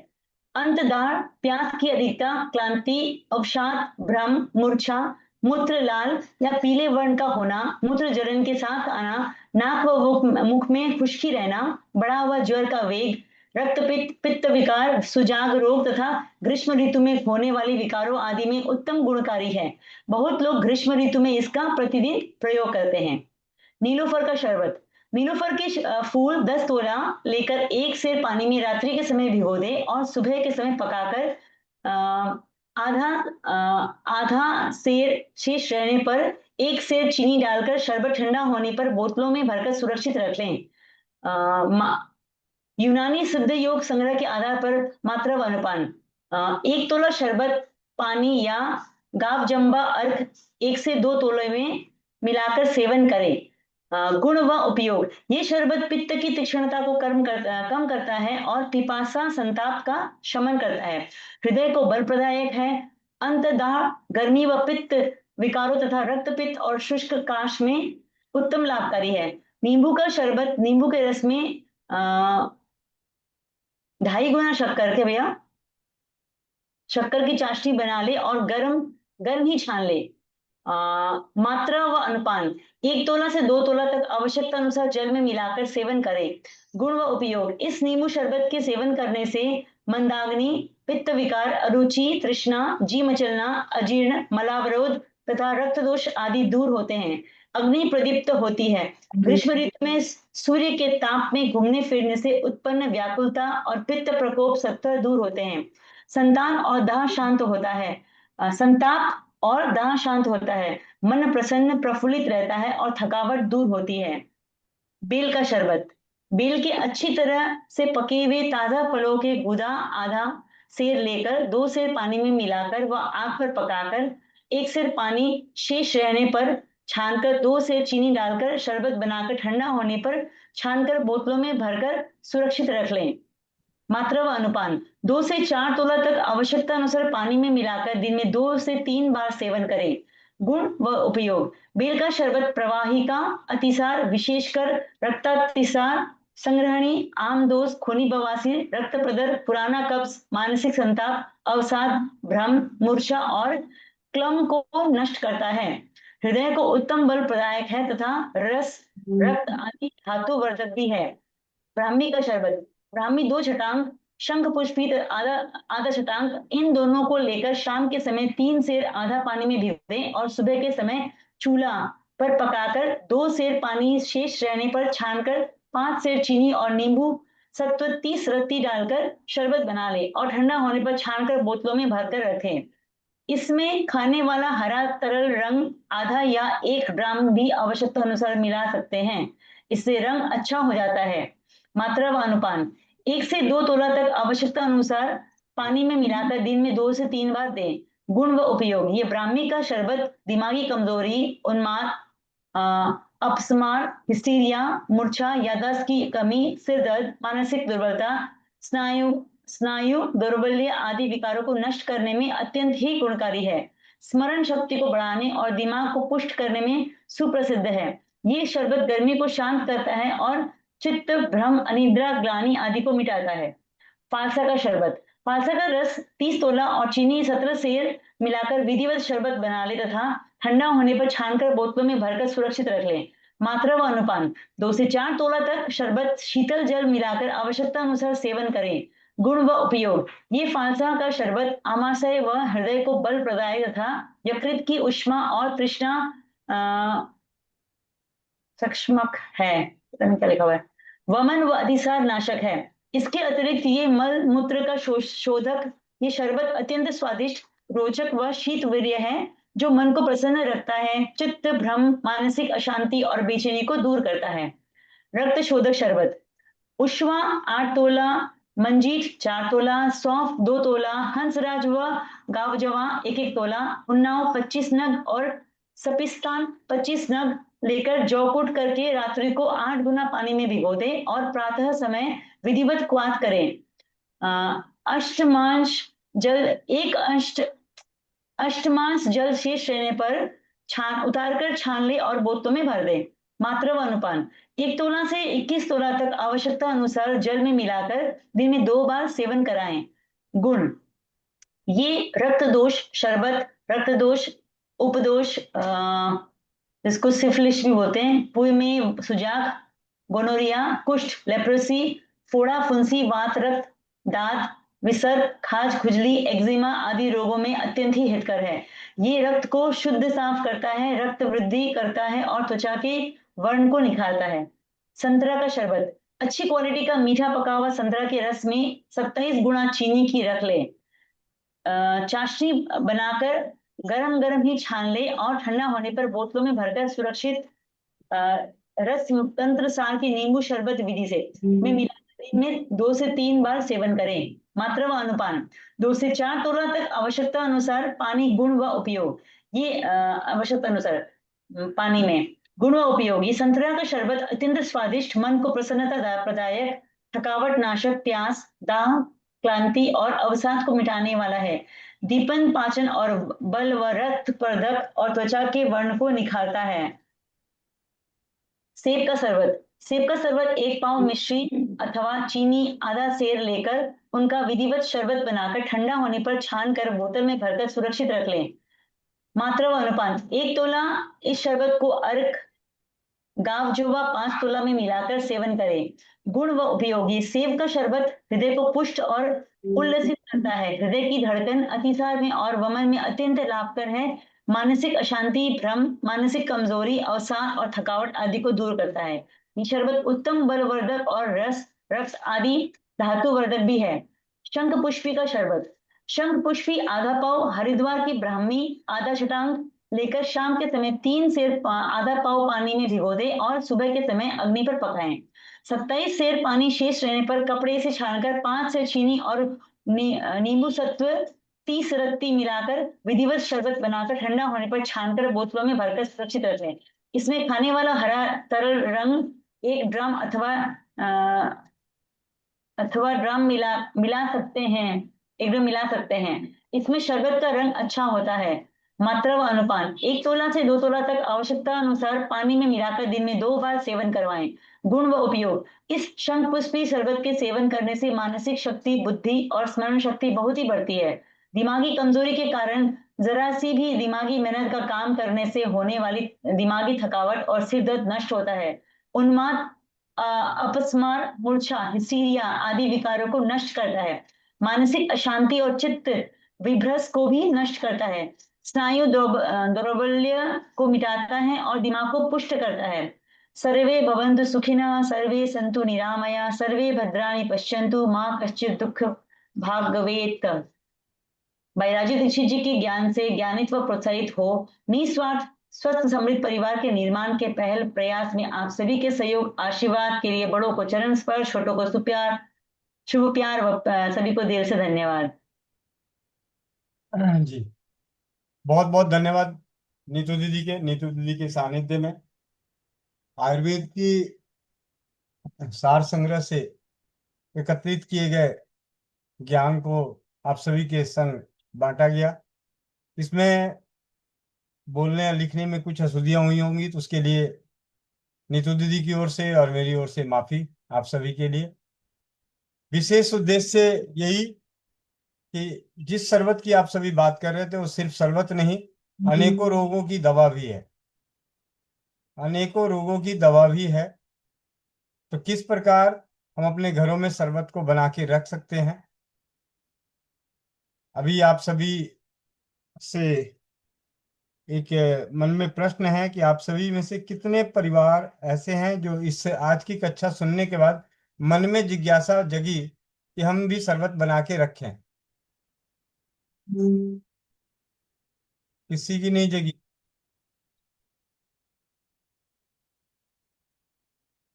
अंतदार, प्यास की अधिकता, क्लांति, अवसाद, भ्रम, मूर्छा, मूत्र लाल या पीले वर्ण का होना, मूत्र जलन के साथ आना, नाक व मुख में खुश्की रहना, बढ़ा हुआ ज्वर का वेग, रक्तपित्त, पित्त विकार, सुजाग रोग तथा ग्रीष्म ऋतु में होने वाले विकारों आदि में उत्तम गुणकारी है। बहुत लोग ग्रीष्म ऋतु में इसका प्रतिदिन प्रयोग करते हैं। नीलोफर का शरबत। नीलोफर के फूल 10 तोला लेकर 1 सेर पानी में रात्रि के समय भिगो दे और सुबह के समय पकाकर आधा सेर शेष रहने पर 1 सेर चीनी डालकर शरबत ठंडा होने पर बोतलों में भरकर सुरक्षित रख लें। यूनानी सिद्ध योग संग्रह के आधार पर मात्रा व अनुपान। 1 तोला शरबत पानी या गाव जंबा अर्क 1 से 2 तोले में मिलाकर सेवन करें। गुण व उपयोग। ये शरबत पित्त की तीक्ष्णता को कम करता है और पिपासा संताप का शमन करता है। हृदय को बल प्रदायक है। अंतदाह, गर्मी व पित्त विकारों तथा रक्तपित्त और शुष्क काश में उत्तम लाभकारी है। नींबू का शरबत, नींबू के रस में 2.5 गुना शक्कर के भैया, शक्कर की चाशनी बना ले और गरम गरम ही छान ले। मात्रा व अनुपान, 1 तोला से 2 तोला तक आवश्यकता अनुसार जल में मिलाकर सेवन करें। गुण व उपयोग, इस नींबू शरबत के सेवन करने से मंदाग्नि, पित्त विकार, अरुचि, तृष्णा, जी मचलना, अजीर्ण, मलावरोध तथा रक्त दोष आदि दूर होते हैं। अग्नि प्रदीप्त होती है। ग्रीष्म ऋतु में सूर्य के ताप में घूमने फिरने से उत्पन्न व्याकुलता और पित्त प्रकोप स्वतः दूर होते हैं। संतान और दाह शांत होता है। संताप और दाह शांत होता है। मन प्रसन्न प्रफुल्लित रहता है और थकावट दूर होती है। बेल का शरबत, बेल के अच्छी तरह से पके हुए ताजा फलों के गुदा आधा सेर लेकर 2 सेर पानी में मिलाकर व आग पर पकाकर 1 सेर पानी शेष रहने पर छानकर 2 सेर चीनी डालकर शरबत बनाकर ठंडा होने पर छानकर बोतलों में भरकर सुरक्षित रख लें। मात्रा व अनुपान, 2 से 4 तोला तक आवश्यकता अनुसार पानी में मिलाकर दिन में 2 से 3 बार सेवन करें। गुण व उपयोग, बेल का शरबत प्रवाहिका, अतिसार विशेषकर रक्तातिसार, संग्रहणी, आमदोष, खूनी बवासीर, रक्त प्रदर, पुराना कब्ज, मानसिक संताप, अवसाद, भ्रम, मूर्छा और क्लम को नष्ट करता है। हृदय को उत्तम बल प्रदायक है तथा रस, रक्त आदि धातु वर्धक भी है। ब्राह्मी का शरबत, ब्राह्मी 2 छटांग, शंख पुष्पित आधा छटांग, इन दोनों को लेकर शाम के समय 3 सेर आधा पानी में भिगो दें और सुबह के समय चूल्हा पर पकाकर 2 सेर पानी शेष रहने पर छानकर 5 सेर चीनी और नींबू सत्व 30 रत्ती डालकर शरबत बना ले और ठंडा होने पर छानकर बोतलों में भरकर रखें। इसमें खाने वाला हरा तरल रंग आधा या 1 ग्राम भी आवश्यकता अनुसार मिला सकते हैं। इससे रंग अच्छा हो जाता है। मात्रा व अनुपान, 1 से 2 तोला तक आवश्यकता अनुसार पानी में मिलाकर दिन में 2 से 3 बार दें। गुण व उपयोग, ये ब्राह्मी का शरबत दिमागी कमजोरी, उन्माद, अपस्मार, हिस्टीरिया, मूर्छा, याददाश्त की कमी, सिर दर्द, मानसिक दुर्बलता, स्नायु दौर्बल्य आदि विकारों को नष्ट करने में अत्यंत ही गुणकारी है। स्मरण शक्ति को बढ़ाने और दिमाग को पुष्ट करने में सुप्रसिद्ध है। ये शरबत गर्मी को शांत करता है और चित्त, भ्रम, अनिद्रा, ग्लानि आदि को मिटाता है। फालसा का शरबत, फालसा का रस 30 तोला और चीनी 17 सेर मिलाकर विधिवत शरबत बना ले तथा ठंडा होने पर छानकर बोतलों में भरकर सुरक्षित रख लें। मात्रा व अनुपान, 2 से 4 तोला तक शरबत शीतल जल मिलाकर आवश्यकता अनुसार सेवन करें। गुण व उपयोग, ये फालसा का शरबत आमाशय व हृदय को बल प्रदायक तथा यकृत की उष्मा और तृष्णा सक्षमक है। पता नहीं क्या लिखा हुआ है। वमन व अतिसार नाशक है। इसके अतिरिक्त ये मल मूत्र का शोधक, ये शरबत अत्यंत स्वादिष्ट, रोचक व शीतवीर्य है जो मन को प्रसन्न रखता है, चित्त, भ्रम, मानसिक अशांति और बेचैनी को दूर करता है। रक्त शोधक शरबत, उश्वा 8 तोला, मंजीठ 4 तोला, सौंफ 2 तोला, हंसराज व गावजवा 1-1 तोला, उन्नाव 25 नग और सपिस्तान 25 नग लेकर जौ कूट करके रात्रि को 8 गुना पानी में भिगो दे और प्रातः समय विधिवत क्वाथ करें। अष्टमांश जल शेष रहने पर उतारकर छान ले और बोतलों में भर दे। मात्रा व अनुपान, 1 तोला से 21 तोला तक आवश्यकता अनुसार जल में मिलाकर दिन में 2 बार सेवन कराएं। गुण, ये रक्त दोष शरबत, रक्त दोष, उपदोष, इसको सिफिलिस भी बोलते हैं, पुई में सुजाक, गोनोरिया, कुष्ठ, लेप्रोसी, फोड़ा, फुंसी, वात, रक्त, दाद, विसर्ग, खाज, खुजली, एक्जिमा आदि रोगों में अत्यंत ही हितकर है। ये रक्त को शुद्ध साफ करता है, रक्त वृद्धि करता है और त्वचा के वर्ण को निखारता है। संतरा का शरबत, अच्छी क्वालिटी का मीठा पका हुआ संतरा के रस में 27 गुना चीनी की रख ले, चाशनी बनाकर गरम गरम ही छान ले और ठंडा होने पर बोतलों में भरकर सुरक्षित रस तंत्र सार की नींबू शरबत विधि से में मिलाकर में 2 से 3 बार सेवन करें। मात्रा व अनुपान, 2 से 4 तोला तक आवश्यकता अनुसार पानी। गुण व उपयोग, ये आवश्यकता अनुसार पानी में। गुण व उपयोग, ये संतरा का शरबत अत्यंत स्वादिष्ट, मन को प्रसन्नता प्रदायक, थकावट नाशक, प्यास, दाह, क्लांति और अवसाद को मिटाने वाला है। दीपन, पाचन और बल व रक्त प्रदक और त्वचा के वर्ण को निखारता है। सेब का शरबत। सेब का शरबत 1 पाव मिश्री अथवा चीनी आधा सेर लेकर उनका विधिवत शरबत बनाकर ठंडा होने पर छान कर बोतल में भरकर सुरक्षित रख लें। मात्रा व अनुपात 1 तोला इस शरबत को अर्क गावजुबा 5 तोला में मिलाकर सेवन करें। गुण व उपयोगी। सेब का शरबत हृदय को पुष्ट और उल्लसित करता है। हृदय की धड़कन, अतिसार में और वमन में अत्यंत लाभकर है। मानसिक अशांति, भ्रम, मानसिक कमजोरी, अवसाद और थकावट आदि को दूर करता है। ये शरबत उत्तम बलवर्धक और रक्त आदि धातुवर्धक भी है। शंख पुष्पी का शरबत। शंख पुष्पी आधा पाव हरिद्वार की ब्राह्मी आधा छटांग लेकर शाम के समय 3 सेर आधा पाव पानी में भिगो दे और सुबह के समय अग्नि पर पकाएं। 27 सेर पानी शेष रहने पर कपड़े से छानकर 5 सेर चीनी और नींबू सत्व 30 रत्ती मिलाकर विधिवत शरबत बनाकर ठंडा होने पर छानकर बोतलों में भरकर सुरक्षित रखें। इसमें खाने वाला हरा तरल रंग 1 ड्रम अथवा ड्रम मिला सकते हैं, 1 ड्रम मिला सकते हैं। इसमें शरबत का रंग अच्छा होता है। मात्रा व अनुपात 1 तोला से 2 तोला तक आवश्यकता अनुसार पानी में मिलाकर दिन में 2 बार सेवन करवाएं। गुण व उपयोग। इस शंख पुष्पी शरबत के सेवन करने से मानसिक शक्ति, बुद्धि और स्मरण शक्ति बहुत ही बढ़ती है। दिमागी कमजोरी के कारण जरा सी भी दिमागी मेहनत का काम करने से होने वाली दिमागी थकावट और सिर दर्द नष्ट होता है। उन्माद, अपस्मार, मूर्छा, हिस्टीरिया आदि विकारों को नष्ट करता है। मानसिक अशांति और चित्त विभ्रस को भी नष्ट करता है। स्नायु दौर्बल्य को मिटाता है और दिमाग को पुष्ट करता है। सर्वे भवन्तु सुखिनः, सर्वे सन्तु निरामया, सर्वे भद्राणि पश्यन्तु, मां कश्चित् दुःख भाग भवेत्। बैराजी दीक्षित जी के ज्ञान से ज्ञानित व प्रोत्साहित हो निस्वार्थ स्वस्थ समृद्ध परिवार के निर्माण के पहल प्रयास में आप सभी के सहयोग आशीर्वाद के लिए बड़ों को चरण स्पर्श, छोटों को सुप्यार शुभ प्यार व सभी को दिल से धन्यवाद। जी, बहुत बहुत धन्यवाद नीतू दीदी के सानिध्य में आयुर्वेद की सार संग्रह से एकत्रित किए गए ज्ञान को आप सभी के संग बांटा गया। इसमें बोलने या लिखने में कुछ अशुद्धियां हुई होंगी तो उसके लिए नीतू दीदी की ओर से और मेरी ओर से माफी आप सभी के लिए। विशेष उद्देश्य यही कि जिस शरबत की आप सभी बात कर रहे थे वो सिर्फ शरबत नहीं, अनेकों रोगों की दवा भी है, अनेकों रोगों की दवा भी है। तो किस प्रकार हम अपने घरों में शरबत को बना के रख सकते हैं, अभी आप सभी से एक मन में प्रश्न है कि आप सभी में से कितने परिवार ऐसे हैं जो इस आज की कक्षा सुनने के बाद मन में जिज्ञासा जगी कि हम भी शरबत बना के रखें। किसी की नहीं जगी?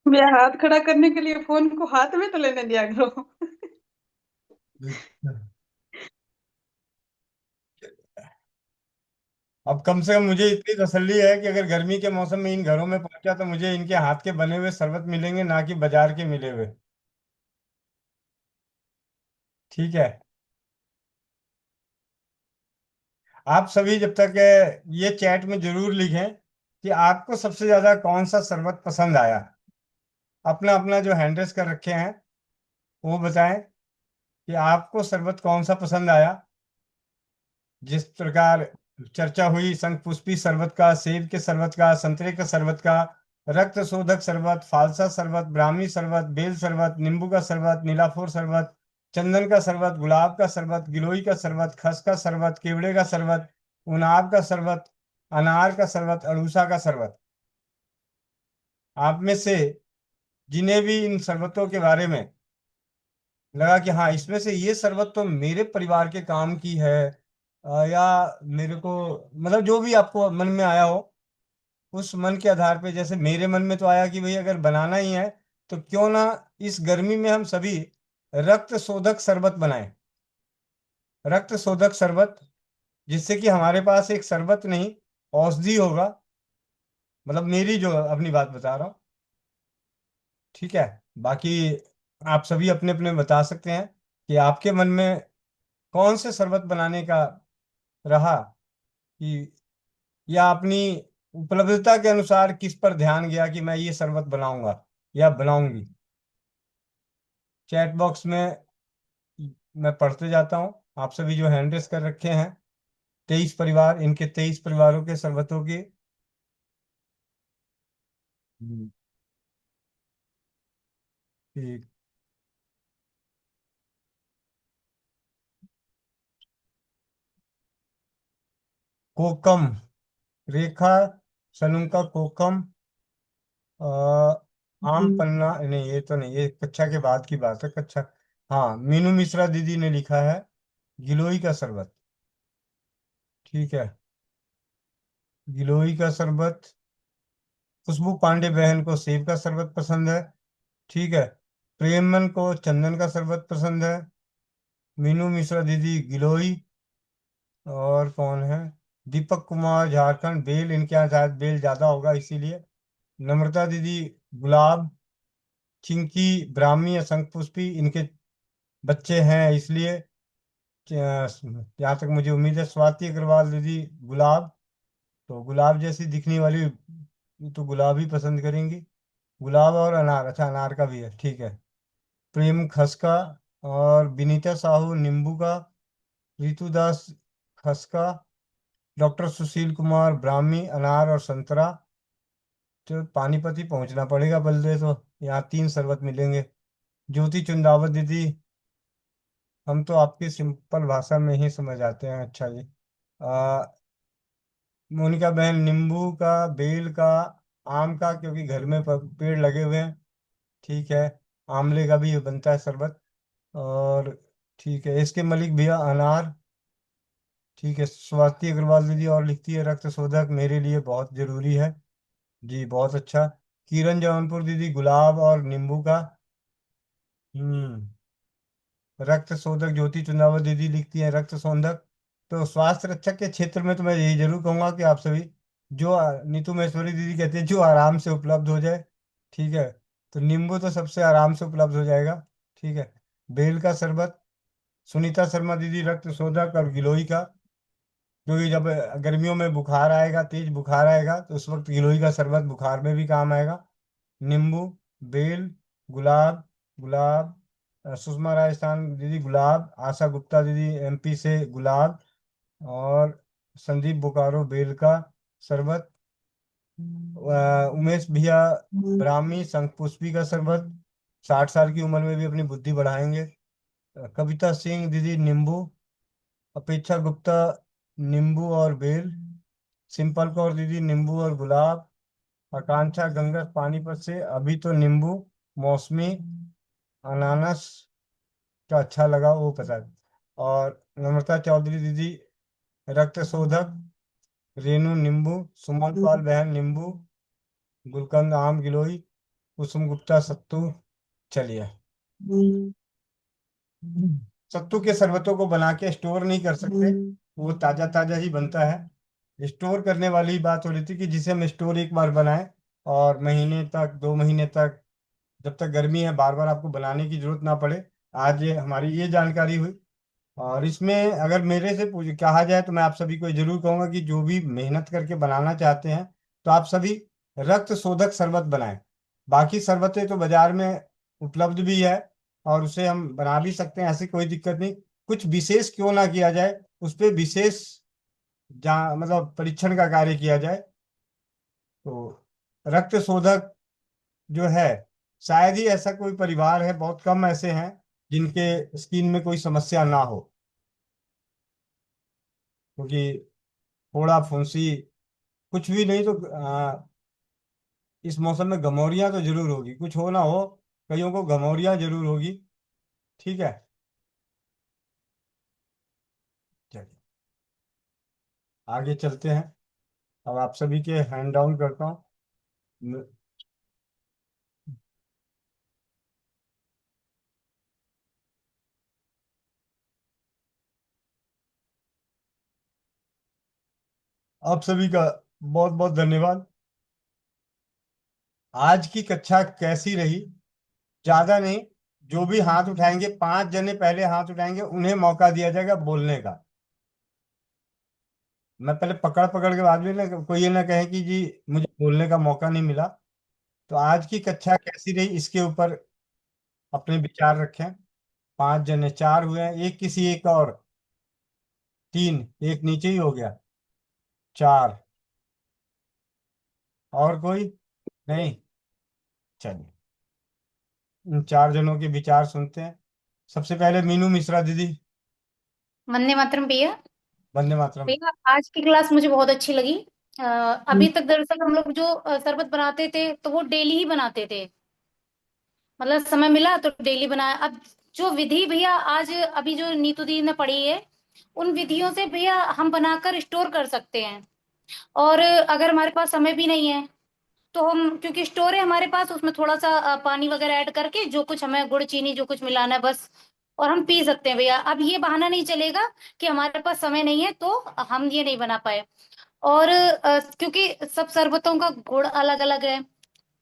मैं हाथ खड़ा करने के लिए फोन को हाथ में तो लेने दिया करो। अब कम से कम मुझे इतनी तसल्ली है कि अगर गर्मी के मौसम में इन घरों में पहुंचा तो मुझे इनके हाथ के बने हुए शरबत मिलेंगे, ना कि बाजार के मिले हुए। ठीक है, आप सभी जब तक ये चैट में जरूर लिखें कि आपको सबसे ज्यादा कौन सा शरबत पसंद आया। अपना अपना जो हैंड रेस कर रखे हैं वो बताएं कि आपको शरबत कौन सा पसंद आया। जिस प्रकार चर्चा हुई शंख पुष्पी शरबत का, सेब के शरबत का, संतरे के शरबत का, रक्त शोधक शरबत, फालसा शरबत, ब्राह्मी शरबत, बेल शरबत, नींबू का शरबत, नीलाफोर शरबत, चंदन का शरबत, गुलाब का शरबत, गिलोई का शरबत, खस का शरबत, केवड़े का शरबत, उनाब का शरबत, अनार का शरबत, अड़ूसा का शरबत। आप में से जिन्हें भी इन शरबतों के बारे में लगा कि हाँ इसमें से ये शरबत तो मेरे परिवार के काम की है, या मेरे को मतलब जो भी आपको मन में आया हो उस मन के आधार पे, जैसे मेरे मन में तो आया कि भाई अगर बनाना ही है तो क्यों ना इस गर्मी में हम सभी रक्त शोधक शरबत बनाएं। रक्त शोधक शरबत, जिससे कि हमारे पास एक शरबत नहीं औषधि होगा। मतलब मेरी जो अपनी बात बता रहा हूँ, ठीक है। बाकी आप सभी अपने अपने बता सकते हैं कि आपके मन में कौन से शरबत बनाने का रहा, कि या अपनी उपलब्धता के अनुसार किस पर ध्यान गया कि मैं ये शरबत बनाऊंगा या बनाऊंगी? चैट बॉक्स में मैं पढ़ते जाता हूँ। आप सभी जो हैंड रेस कर रखे हैं, 23 परिवार, इनके 23 परिवारों के शरबतों की ठीक। कोकम, रेखा सलूंका कोकम, आम पन्ना, नहीं ये तो नहीं, ये कक्षा के बाद की बात है, कक्षा। हाँ, मीनू मिश्रा दीदी ने लिखा है गिलोई का शरबत। ठीक है, गिलोई का शरबत। खुशबू पांडे बहन को सेब का शरबत पसंद है। ठीक है, प्रेमन को चंदन का शरबत पसंद है। मीनू मिश्रा दीदी गिलोई। और कौन है? दीपक कुमार झारखंड बेल, इनके यहाँ शायद बेल ज्यादा होगा इसीलिए। नम्रता दीदी गुलाब। चिंकी ब्राह्मी या शंखपुष्पी, इनके बच्चे हैं इसलिए। यहाँ तक मुझे उम्मीद है। स्वाति अग्रवाल दीदी गुलाब, तो गुलाब जैसी दिखने वाली तो गुलाब ही पसंद करेंगी। गुलाब और अनार, अच्छा अनार का भी है, ठीक है। प्रेम खसका और विनीता साहू नींबू का। रितु दास खसका। डॉक्टर सुशील कुमार ब्राह्मी अनार और संतरा। तो पानीपत ही पहुंचना पड़ेगा बल्दे, तो यहाँ 3 शरबत मिलेंगे। ज्योति चुंदावत दीदी, हम तो आपकी सिंपल भाषा में ही समझ आते हैं, अच्छा जी। आ, मोनिका बहन नींबू का, बेल का, आम का, क्योंकि घर में पेड़ लगे हुए हैं। ठीक है, आंवले का भी बनता है शरबत। और ठीक है, इसके मलिक भैया अनार। ठीक है, स्वाति अग्रवाल दीदी और लिखती है रक्त शोधक मेरे लिए बहुत जरूरी है। जी बहुत अच्छा। किरण जौनपुर दीदी गुलाब और नींबू का। हम्म। रक्त शोधक ज्योति चुंदावत दीदी लिखती है रक्त शोधक। तो स्वास्थ्य रक्षक के क्षेत्र में तो मैं यही जरूर कहूंगा कि आप सभी जो नीतू महेश्वरी दीदी कहते हैं जो आराम से उपलब्ध हो जाए। ठीक है, तो नींबू तो सबसे आराम से उपलब्ध हो जाएगा। ठीक है, बेल का शरबत। सुनीता शर्मा दीदी रक्त शोधक और गिलोई का, क्योंकि जब गर्मियों में बुखार आएगा, तेज बुखार आएगा, तो उस वक्त गिलोई का शरबत बुखार में भी काम आएगा। नींबू, बेल, गुलाब, गुलाब। सुषमा राजस्थान दीदी गुलाब, आशा गुप्ता दीदी एमपी से गुलाब, और संदीप बोकारो बेल का शरबत। उमेश भैया ब्राह्मी शंखपुष्पी का शरबत, 60 साल की उम्र में भी अपनी बुद्धि बढ़ाएंगे। कविता सिंह दीदी नींबू। अपेक्षा गुप्ता नींबू और बेल। सिंपल कौर दीदी नींबू और गुलाब। आकांक्षा गंगा पानीपत से अभी तो नींबू, मौसमी, अनानास का अच्छा लगा वो पता है। और नम्रता चौधरी दीदी रक्त शोधक, रेनू नींबू, सुमन पाल बहन नींबू, गुलकंद आम गिलोई, कुसुम गुप्ता सत्तू। चलिए, सत्तू के शरबतों को बना के स्टोर नहीं कर सकते, वो ताजा ताजा ही बनता है। स्टोर करने वाली ही बात हो रही थी कि जिसे हम स्टोर एक बार बनाएं और महीने तक, 2 महीने तक, जब तक गर्मी है बार बार आपको बनाने की जरूरत ना पड़े। आज ये हमारी ये जानकारी हुई। और इसमें अगर मेरे से पूछ कहा जाए तो मैं आप सभी को ये जरूर कहूंगा कि जो भी मेहनत करके बनाना चाहते हैं तो आप सभी रक्त शोधक शरबत बनाएं। बाकी शरबतें तो बाजार में उपलब्ध भी है और उसे हम बना भी सकते हैं, ऐसी कोई दिक्कत नहीं। कुछ विशेष क्यों ना किया जाए, उस पर विशेष जहाँ मतलब परीक्षण का कार्य किया जाए। तो रक्त शोधक जो है, शायद ही ऐसा कोई परिवार है, बहुत कम ऐसे हैं जिनके स्किन में कोई समस्या ना हो। क्योंकि फोड़ा फुंसी कुछ भी नहीं तो इस मौसम में गमौरियां तो जरूर होगी, कुछ हो ना हो, कईयों को गमौरियां जरूर होगी। ठीक है, चलिए आगे चलते हैं। अब आप सभी के हैंड डाउन करता हूँ। आप सभी का बहुत बहुत धन्यवाद। आज की कक्षा कैसी रही? ज्यादा नहीं, जो भी हाथ उठाएंगे, 5 जने पहले हाथ उठाएंगे, उन्हें मौका दिया जाएगा बोलने का। मैं पहले पकड़ पकड़ के बाद में ना कोई ये ना कहे कि जी मुझे बोलने का मौका नहीं मिला। तो आज की कक्षा कैसी रही इसके ऊपर अपने विचार रखें। 5 जने, 4 हुए हैं, एक किसी एक और, 3, एक नीचे ही हो गया, 4 और कोई नहीं। चलिए इन 4 जनों के विचार सुनते हैं। सबसे पहले मीनू मिश्रा दीदी। वंदे मातरम भैया। वंदे मातरम। भैया आज की क्लास मुझे बहुत अच्छी लगी। अभी तक दरअसल हम लोग जो शरबत बनाते थे तो वो डेली ही बनाते थे, मतलब समय मिला तो डेली बनाया। अब जो विधि भैया आज अभी जो नीतू दी ने पढ़ी है, उन विधियों से भैया हम बनाकर स्टोर कर सकते हैं। और अगर हमारे पास समय भी नहीं है तो हम, क्योंकि स्टोर है हमारे पास, उसमें थोड़ा सा पानी वगैरह ऐड करके जो कुछ हमें गुड़ चीनी जो कुछ मिलाना है बस, और हम पी सकते हैं भैया। अब ये बहाना नहीं चलेगा कि हमारे पास समय नहीं है तो हम ये नहीं बना पाए। और क्योंकि सब शरबतों का गुण अलग अलग है,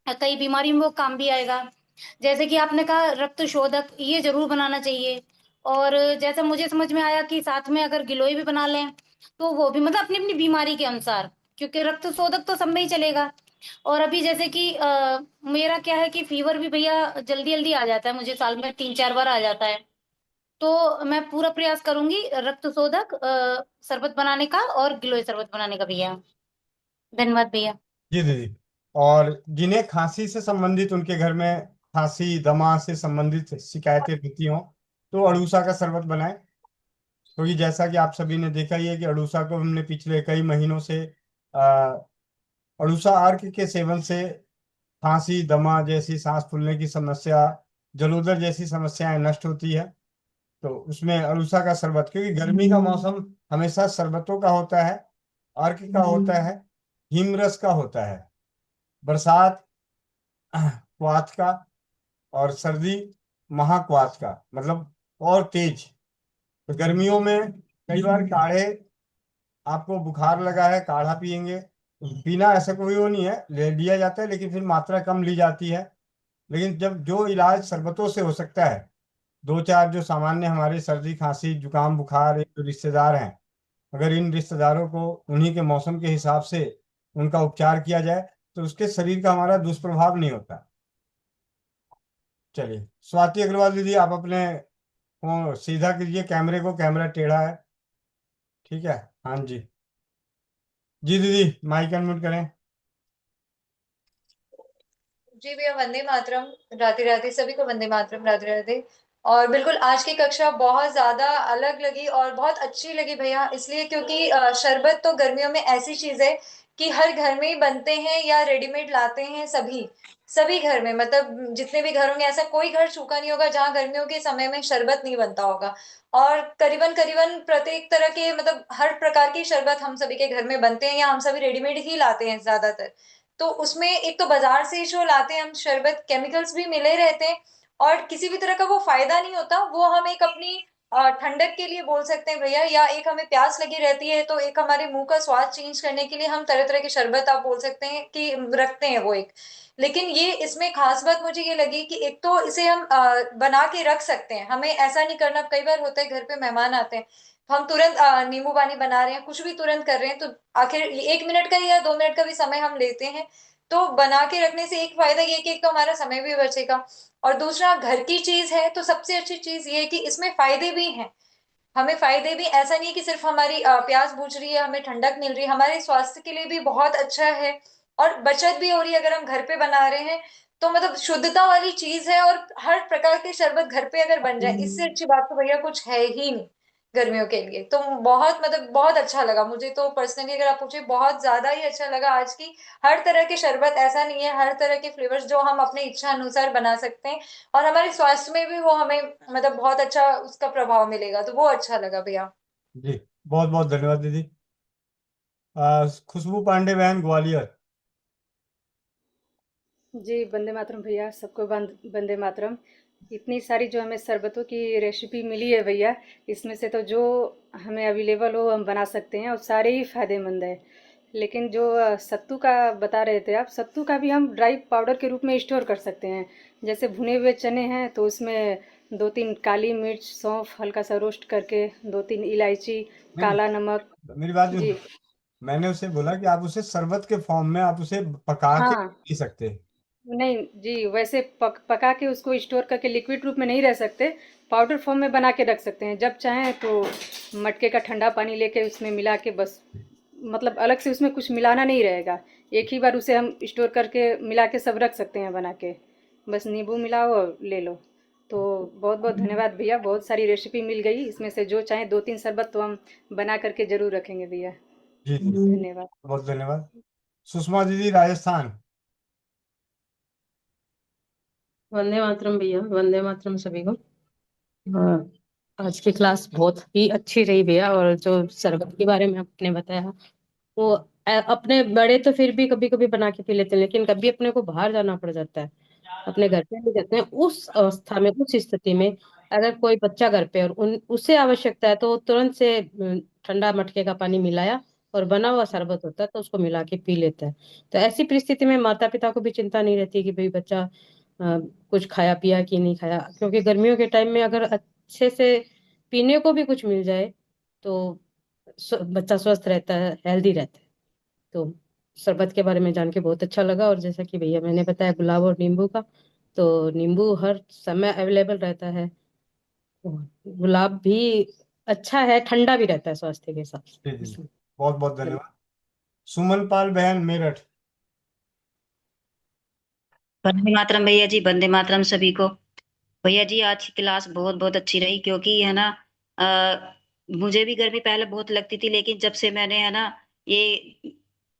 कई बीमारी में वो काम भी आएगा। जैसे कि आपने कहा रक्त शोधक, ये जरूर बनाना चाहिए। और जैसा मुझे समझ में आया कि साथ में अगर गिलोय भी बना लें तो वो भी, मतलब अपनी अपनी बीमारी के अनुसार, क्योंकि रक्त शोधक तो सब में ही चलेगा। और अभी जैसे कि मेरा क्या है कि फीवर भी भैया जल्दी जल्दी आ जाता है, मुझे साल में 3-4 बार आ जाता है। तो मैं पूरा प्रयास करूंगी रक्त शोधक शरबत बनाने का और गिलोय शरबत बनाने का भैया। धन्यवाद भैया। जी दीदी। और जिन्हें खांसी से संबंधित, उनके घर में खांसी दमा से संबंधित शिकायतें होती हों, तो अड़ूसा का शरबत बनाएं। क्योंकि जैसा कि आप सभी ने देखा ही है कि अड़ूसा को हमने पिछले कई महीनों से आ, अड़ूसा अर्क के सेवन से खांसी दमा जैसी, सांस फूलने की समस्या, जलोदर जैसी समस्याएं नष्ट होती है। तो उसमें अड़ूसा का शरबत, क्योंकि गर्मी का मौसम हमेशा शरबतों का होता है, अर्क का होता है, हिमरस का होता है। बरसात क्वाथ का, और सर्दी महाक्वाथ का, मतलब और तेज। तो गर्मियों में कई बार काढ़े, आपको बुखार लगा है काढ़ा पियेंगे, पीना ऐसा कोई वो नहीं है, ले लिया जाता है लेकिन फिर मात्रा कम ली जाती है। लेकिन जब जो इलाज शरबतों से हो सकता है, 2-4 जो सामान्य हमारे सर्दी खांसी जुकाम बुखार एक जो रिश्तेदार हैं, अगर इन रिश्तेदारों को उन्हीं के मौसम के हिसाब से उनका उपचार किया जाए तो उसके शरीर का हमारा दुष्प्रभाव नहीं होता। चलिए स्वाति अग्रवाल दीदी, आप अपने फोन सीधा कीजिए कैमरे को, कैमरा टेढ़ा है। ठीक है, हाँ जी। जी दीदी माइक अनम्यूट करें। जी भैया, वंदे मातरम। राधे राधे, सभी को वंदे मातरम, राधे राधे। और बिल्कुल आज की कक्षा बहुत ज्यादा अलग लगी और बहुत अच्छी लगी भैया, इसलिए क्योंकि शरबत तो गर्मियों में ऐसी चीज है कि हर घर में ही बनते हैं या रेडीमेड लाते हैं सभी, सभी घर में, मतलब जितने भी घर होंगे ऐसा कोई घर सूखा नहीं होगा जहाँ गर्मियों के समय में शरबत नहीं बनता होगा। और करीबन करीबन प्रत्येक तरह के, मतलब हर प्रकार की शरबत हम सभी के घर में बनते हैं या हम सभी रेडीमेड ही लाते हैं ज्यादातर। तो उसमें एक तो बाजार से जो लाते हैं हम शरबत, केमिकल्स भी मिले रहते हैं और किसी भी तरह का वो फायदा नहीं होता। वो हम एक अपनी ठंडक के लिए बोल सकते हैं भैया, या एक हमें प्यास लगी रहती है तो एक हमारे मुंह का स्वाद चेंज करने के लिए हम तरह तरह के शरबत आप बोल सकते हैं कि रखते हैं वो एक। लेकिन ये इसमें खास बात मुझे ये लगी कि एक तो इसे हम बना के रख सकते हैं, हमें ऐसा नहीं करना। कई बार होता है घर पे मेहमान आते हैं, हम तुरंत नींबू पानी बना रहे हैं, कुछ भी तुरंत कर रहे हैं, तो आखिर 1 मिनट का या 2 मिनट का भी समय हम लेते हैं। तो बना के रखने से एक फायदा ये कि एक तो हमारा समय भी बचेगा, और दूसरा घर की चीज है तो सबसे अच्छी चीज ये है कि इसमें फायदे भी हैं। हमें फायदे भी, ऐसा नहीं है कि सिर्फ हमारी प्यास बुझ रही है, हमें ठंडक मिल रही है, हमारे स्वास्थ्य के लिए भी बहुत अच्छा है। और बचत भी हो रही है अगर हम घर पे बना रहे हैं तो, मतलब शुद्धता वाली चीज है। और हर प्रकार के शरबत घर पे अगर बन जाए, इससे अच्छी बात तो भैया कुछ है ही नहीं गर्मियों के लिए। तो बहुत, मतलब बहुत अच्छा लगा मुझे तो पर्सनली, अगर आप पूछे बहुत ज्यादा ही अच्छा लगा आज की। हर तरह के शरबत, ऐसा नहीं है, हर तरह के फ्लेवर्स जो हम अपने इच्छा अनुसार बना सकते हैं, और हमारे स्वास्थ्य में भी वो हमें, मतलब बहुत अच्छा उसका प्रभाव मिलेगा, तो वो अच्छा लगा भैया। जी बहुत बहुत धन्यवाद दीदी। खुशबू पांडे बहन ग्वालियर। जी वंदे मातरम भैया, सबको वंदे मातरम। इतनी सारी जो हमें शरबतों की रेसिपी मिली है भैया, इसमें से तो जो हमें अवेलेबल हो हम बना सकते हैं और सारे ही फायदेमंद है। लेकिन जो सत्तू का बता रहे थे आप, सत्तू का भी हम ड्राई पाउडर के रूप में स्टोर कर सकते हैं। जैसे भुने हुए चने हैं तो उसमें 2-3 काली मिर्च, सौंफ हल्का सा रोस्ट करके, 2-3 इलायची, नहीं काला नमक। मेरी बात जी मैंने उसे बोला कि आप उसे शरबत के फॉर्म में आप उसे पका के हाँ पी सकते हैं। नहीं जी, वैसे पका के उसको स्टोर करके लिक्विड रूप में नहीं रह सकते, पाउडर फॉर्म में बना के रख सकते हैं। जब चाहें तो मटके का ठंडा पानी लेके उसमें मिला के बस, मतलब अलग से उसमें कुछ मिलाना नहीं रहेगा। एक ही बार उसे हम स्टोर करके मिला के सब रख सकते हैं बना के। बस नींबू मिलाओ और ले लो। तो बहुत बहुत धन्यवाद भैया, बहुत सारी रेसिपी मिल गई, इसमें से जो चाहें 2-3 शरबत तो हम बना करके ज़रूर रखेंगे भैया। जी जी, धन्यवाद। बहुत धन्यवाद। सुषमा दीदी, राजस्थान। वंदे मातरम भैया, वंदे मातरम सभी को। हाँ, आज की क्लास बहुत ही अच्छी रही भैया। और जो शरबत के बारे में आपने बताया, वो अपने बड़े तो फिर भी कभी कभी बना के पी लेते हैं, लेकिन कभी अपने को बाहर जाना पड़ जाता है, अपने घर पे नहीं जाते हैं, उस अवस्था में, उस स्थिति में अगर कोई बच्चा घर पे और उसे आवश्यकता है तो वो तुरंत से ठंडा मटके का पानी मिलाया और बना हुआ शरबत होता है तो उसको मिला के पी लेता है। तो ऐसी परिस्थिति में माता पिता को भी चिंता नहीं रहती कि भाई बच्चा कुछ खाया पिया कि नहीं खाया, क्योंकि गर्मियों के टाइम में अगर अच्छे से पीने को भी कुछ मिल जाए तो बच्चा स्वस्थ रहता है, हेल्दी रहता है। तो शरबत के बारे में जान के बहुत अच्छा लगा। और जैसा कि भैया मैंने बताया गुलाब और नींबू का, तो नींबू हर समय अवेलेबल रहता है, और गुलाब भी अच्छा है, ठंडा भी रहता है स्वास्थ्य के हिसाब से, जी जी, इसलिए। बहुत बहुत धन्यवाद। सुमन पाल बहन, मेरठ। वंदे मातरम भैया जी, वंदे मातरम सभी को। भैया जी आज की क्लास बहुत बहुत अच्छी रही, क्योंकि है ना मुझे भी गर्मी पहले बहुत लगती थी, लेकिन जब से मैंने है ना ये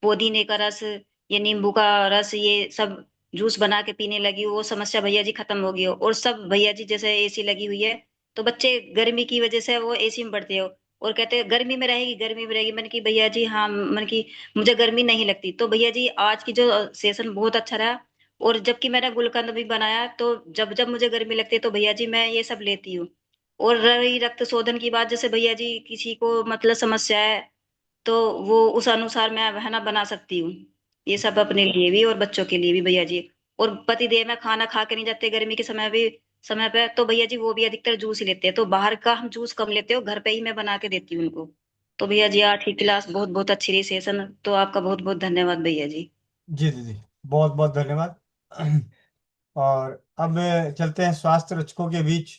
पुदीने का रस, ये नींबू का रस, ये सब जूस बना के पीने लगी, वो समस्या भैया जी खत्म हो गई हो। और सब भैया जी जैसे एसी लगी हुई है, तो बच्चे गर्मी की वजह से वो एसी में पड़ते हो और कहते हैं गर्मी में रहेगी, गर्मी में रहेगी। मैंने की भैया जी हाँ, मैंने की मुझे गर्मी नहीं लगती। तो भैया जी आज की जो सेशन बहुत अच्छा रहा। और जबकि मैंने गुलकंद भी बनाया, तो जब जब मुझे गर्मी लगती है तो भैया जी मैं ये सब लेती हूँ। और रही रक्त शोधन की बात, जैसे भैया जी किसी को मतलब समस्या है, तो वो उस अनुसार मैं है ना बना सकती हूँ। ये सब अपने लिए भी और बच्चों के लिए भी भैया जी। और पति देव में खाना खा के नहीं जाते गर्मी के समय भी, समय पे तो भैया जी वो भी अधिकतर जूस ही लेते हैं। तो बाहर का हम जूस कम लेते हो, घर पे ही मैं बना के देती हूँ उनको। तो भैया जी आज की क्लास बहुत बहुत अच्छी रही सेशन, तो आपका बहुत बहुत धन्यवाद भैया जी। जी दीदी, बहुत बहुत धन्यवाद। और अब चलते हैं स्वास्थ्य रक्षकों के बीच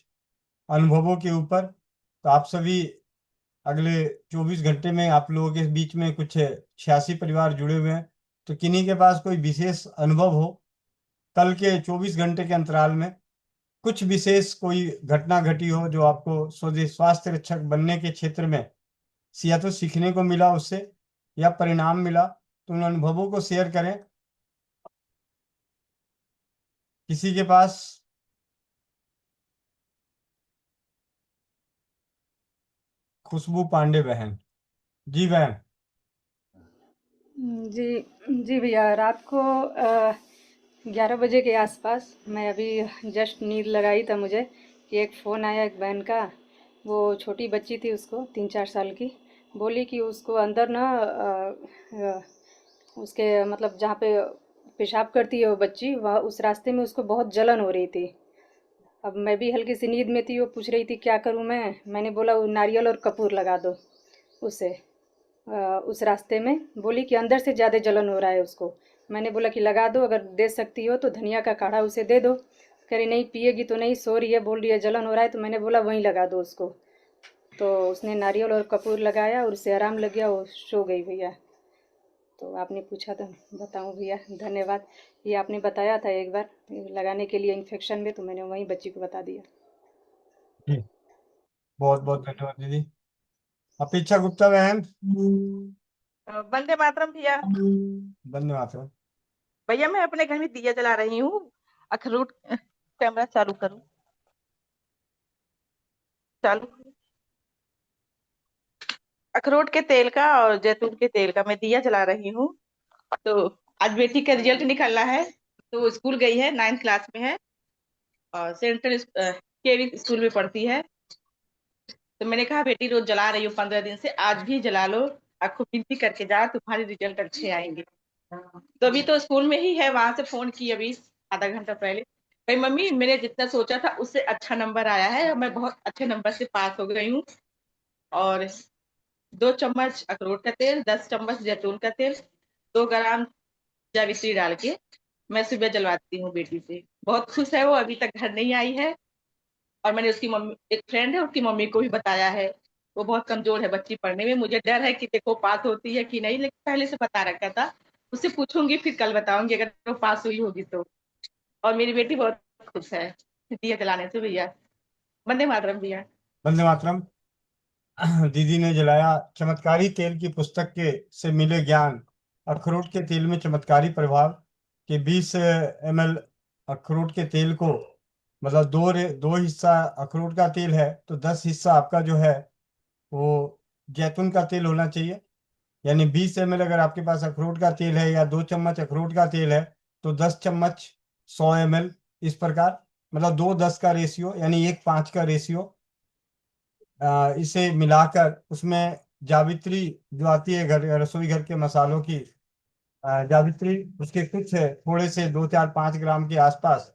अनुभवों के ऊपर। तो आप सभी अगले 24 घंटे में आप लोगों के बीच में कुछ 86 परिवार जुड़े हुए हैं। तो किन्हीं के पास कोई विशेष अनुभव हो, कल के 24 घंटे के अंतराल में कुछ विशेष कोई घटना घटी हो जो आपको स्वदेश स्वास्थ्य रक्षक बनने के क्षेत्र में या तो सीखने को मिला उससे या परिणाम मिला, तो उन अनुभवों को शेयर करें। किसी के पास? खुशबू पांडे बहन। जी बहन। जी जी भैया, रात को 11 बजे के आसपास मैं अभी जस्ट नींद लगाई था मुझे कि एक फ़ोन आया एक बहन का। वो छोटी बच्ची थी, उसको 3-4 साल की, बोली कि उसको अंदर ना उसके मतलब जहाँ पे पेशाब करती है वो बच्ची, वहाँ उस रास्ते में उसको बहुत जलन हो रही थी। अब मैं भी हल्की सी नींद में थी, वो पूछ रही थी क्या करूँ मैंने बोला वो नारियल और कपूर लगा दो उसे उस रास्ते में। बोली कि अंदर से ज़्यादा जलन हो रहा है उसको। मैंने बोला कि लगा दो, अगर दे सकती हो तो धनिया का काढ़ा उसे दे दो। कह रही नहीं पिएगी तो नहीं, सो रही है, बोल रही है जलन हो रहा है। तो मैंने बोला वहीं लगा दो उसको। तो उसने नारियल और कपूर लगाया और उसे आराम लग गया, वो सो गई भैया। तो आपने पूछा तो बताऊं भैया, धन्यवाद। ये आपने बताया था एक बार लगाने के लिए इन्फेक्शन में, तो मैंने वहीं बच्ची को बता दिया। जी, बहुत बहुत धन्यवाद दीदी। अपेक्षा गुप्ता बहन। वंदे मातरम भैया। वंदे मातरम। भैया मैं अपने घर में दिया जला रही हूँ। अखरोट, कैमरा चालू करूँ? चालू। अखरोट के तेल का और जैतून के तेल का मैं दिया जला रही हूँ। तो आज बेटी का रिजल्ट निकलना है, तो वो स्कूल गई है, 9th क्लास में है और सेंट्रल केवी स्कूल में पढ़ती है। तो मैंने कहा बेटी रोज जला रही हूँ 15 दिन से, आज भी जला लो, आपको विनती करके जा, तुम्हारे रिजल्ट अच्छे आएंगे। तो अभी तो स्कूल में ही है, वहां से फोन की अभी आधा घंटा पहले, भाई मम्मी मैंने जितना सोचा था उससे अच्छा नंबर आया है, मैं बहुत अच्छे नंबर से पास हो गई हूँ। और 2 चम्मच अखरोट का तेल, 10 चम्मच जैतून का तेल, 2 ग्राम जावित्री डाल के मैं सुबह जलवाती हूँ बेटी से। बहुत खुश है वो, अभी तक घर नहीं आई है। और मैंने उसकी मम्मी, एक फ्रेंड है उसकी मम्मी को भी बताया है। वो बहुत कमजोर है बच्ची पढ़ने में, मुझे डर है कि देखो पास होती है कि नहीं, लेकिन पहले से बता रखा था। उससे पूछूंगी फिर कल बताऊंगी अगर वो पास हुई होगी तो। और मेरी बेटी बहुत खुश है दिया जलाने से भैया। वंदे मातरम भैया। वंदे मातरम। दीदी ने जलाया चमत्कारी तेल की पुस्तक के से मिले ज्ञान। अखरोट के तेल में चमत्कारी प्रभाव के 20 ml अखरोट के तेल को, मतलब दो हिस्सा अखरोट का तेल है तो 10 हिस्सा आपका जो है वो जैतून का तेल होना चाहिए। यानी 20 ml अगर आपके पास अखरोट का तेल है या 2 चम्मच अखरोट का तेल है तो 10 चम्मच 100 ml, इस प्रकार मतलब 2:10 का रेशियो यानी 1:5 का रेशियो। इसे मिलाकर उसमें जावित्री जो आती है घर रसोई घर के मसालों की, जावित्री उसके कुछ थोड़े से 2 4 5 ग्राम के आसपास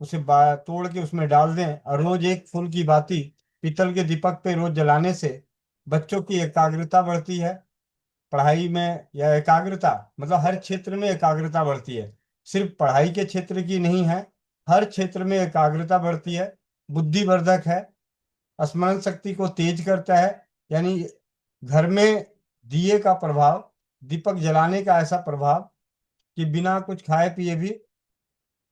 उसे तोड़ के उसमें डाल दें और रोज एक फूल की बाती पीतल के दीपक पे रोज जलाने से बच्चों की एकाग्रता बढ़ती है पढ़ाई में। या एकाग्रता मतलब हर क्षेत्र में एकाग्रता बढ़ती है, सिर्फ पढ़ाई के क्षेत्र की नहीं है, हर क्षेत्र में एकाग्रता बढ़ती है। बुद्धिवर्धक है, स्मरण शक्ति को तेज करता है। यानी घर में दिए का प्रभाव, दीपक जलाने का ऐसा प्रभाव कि बिना कुछ खाए पिए भी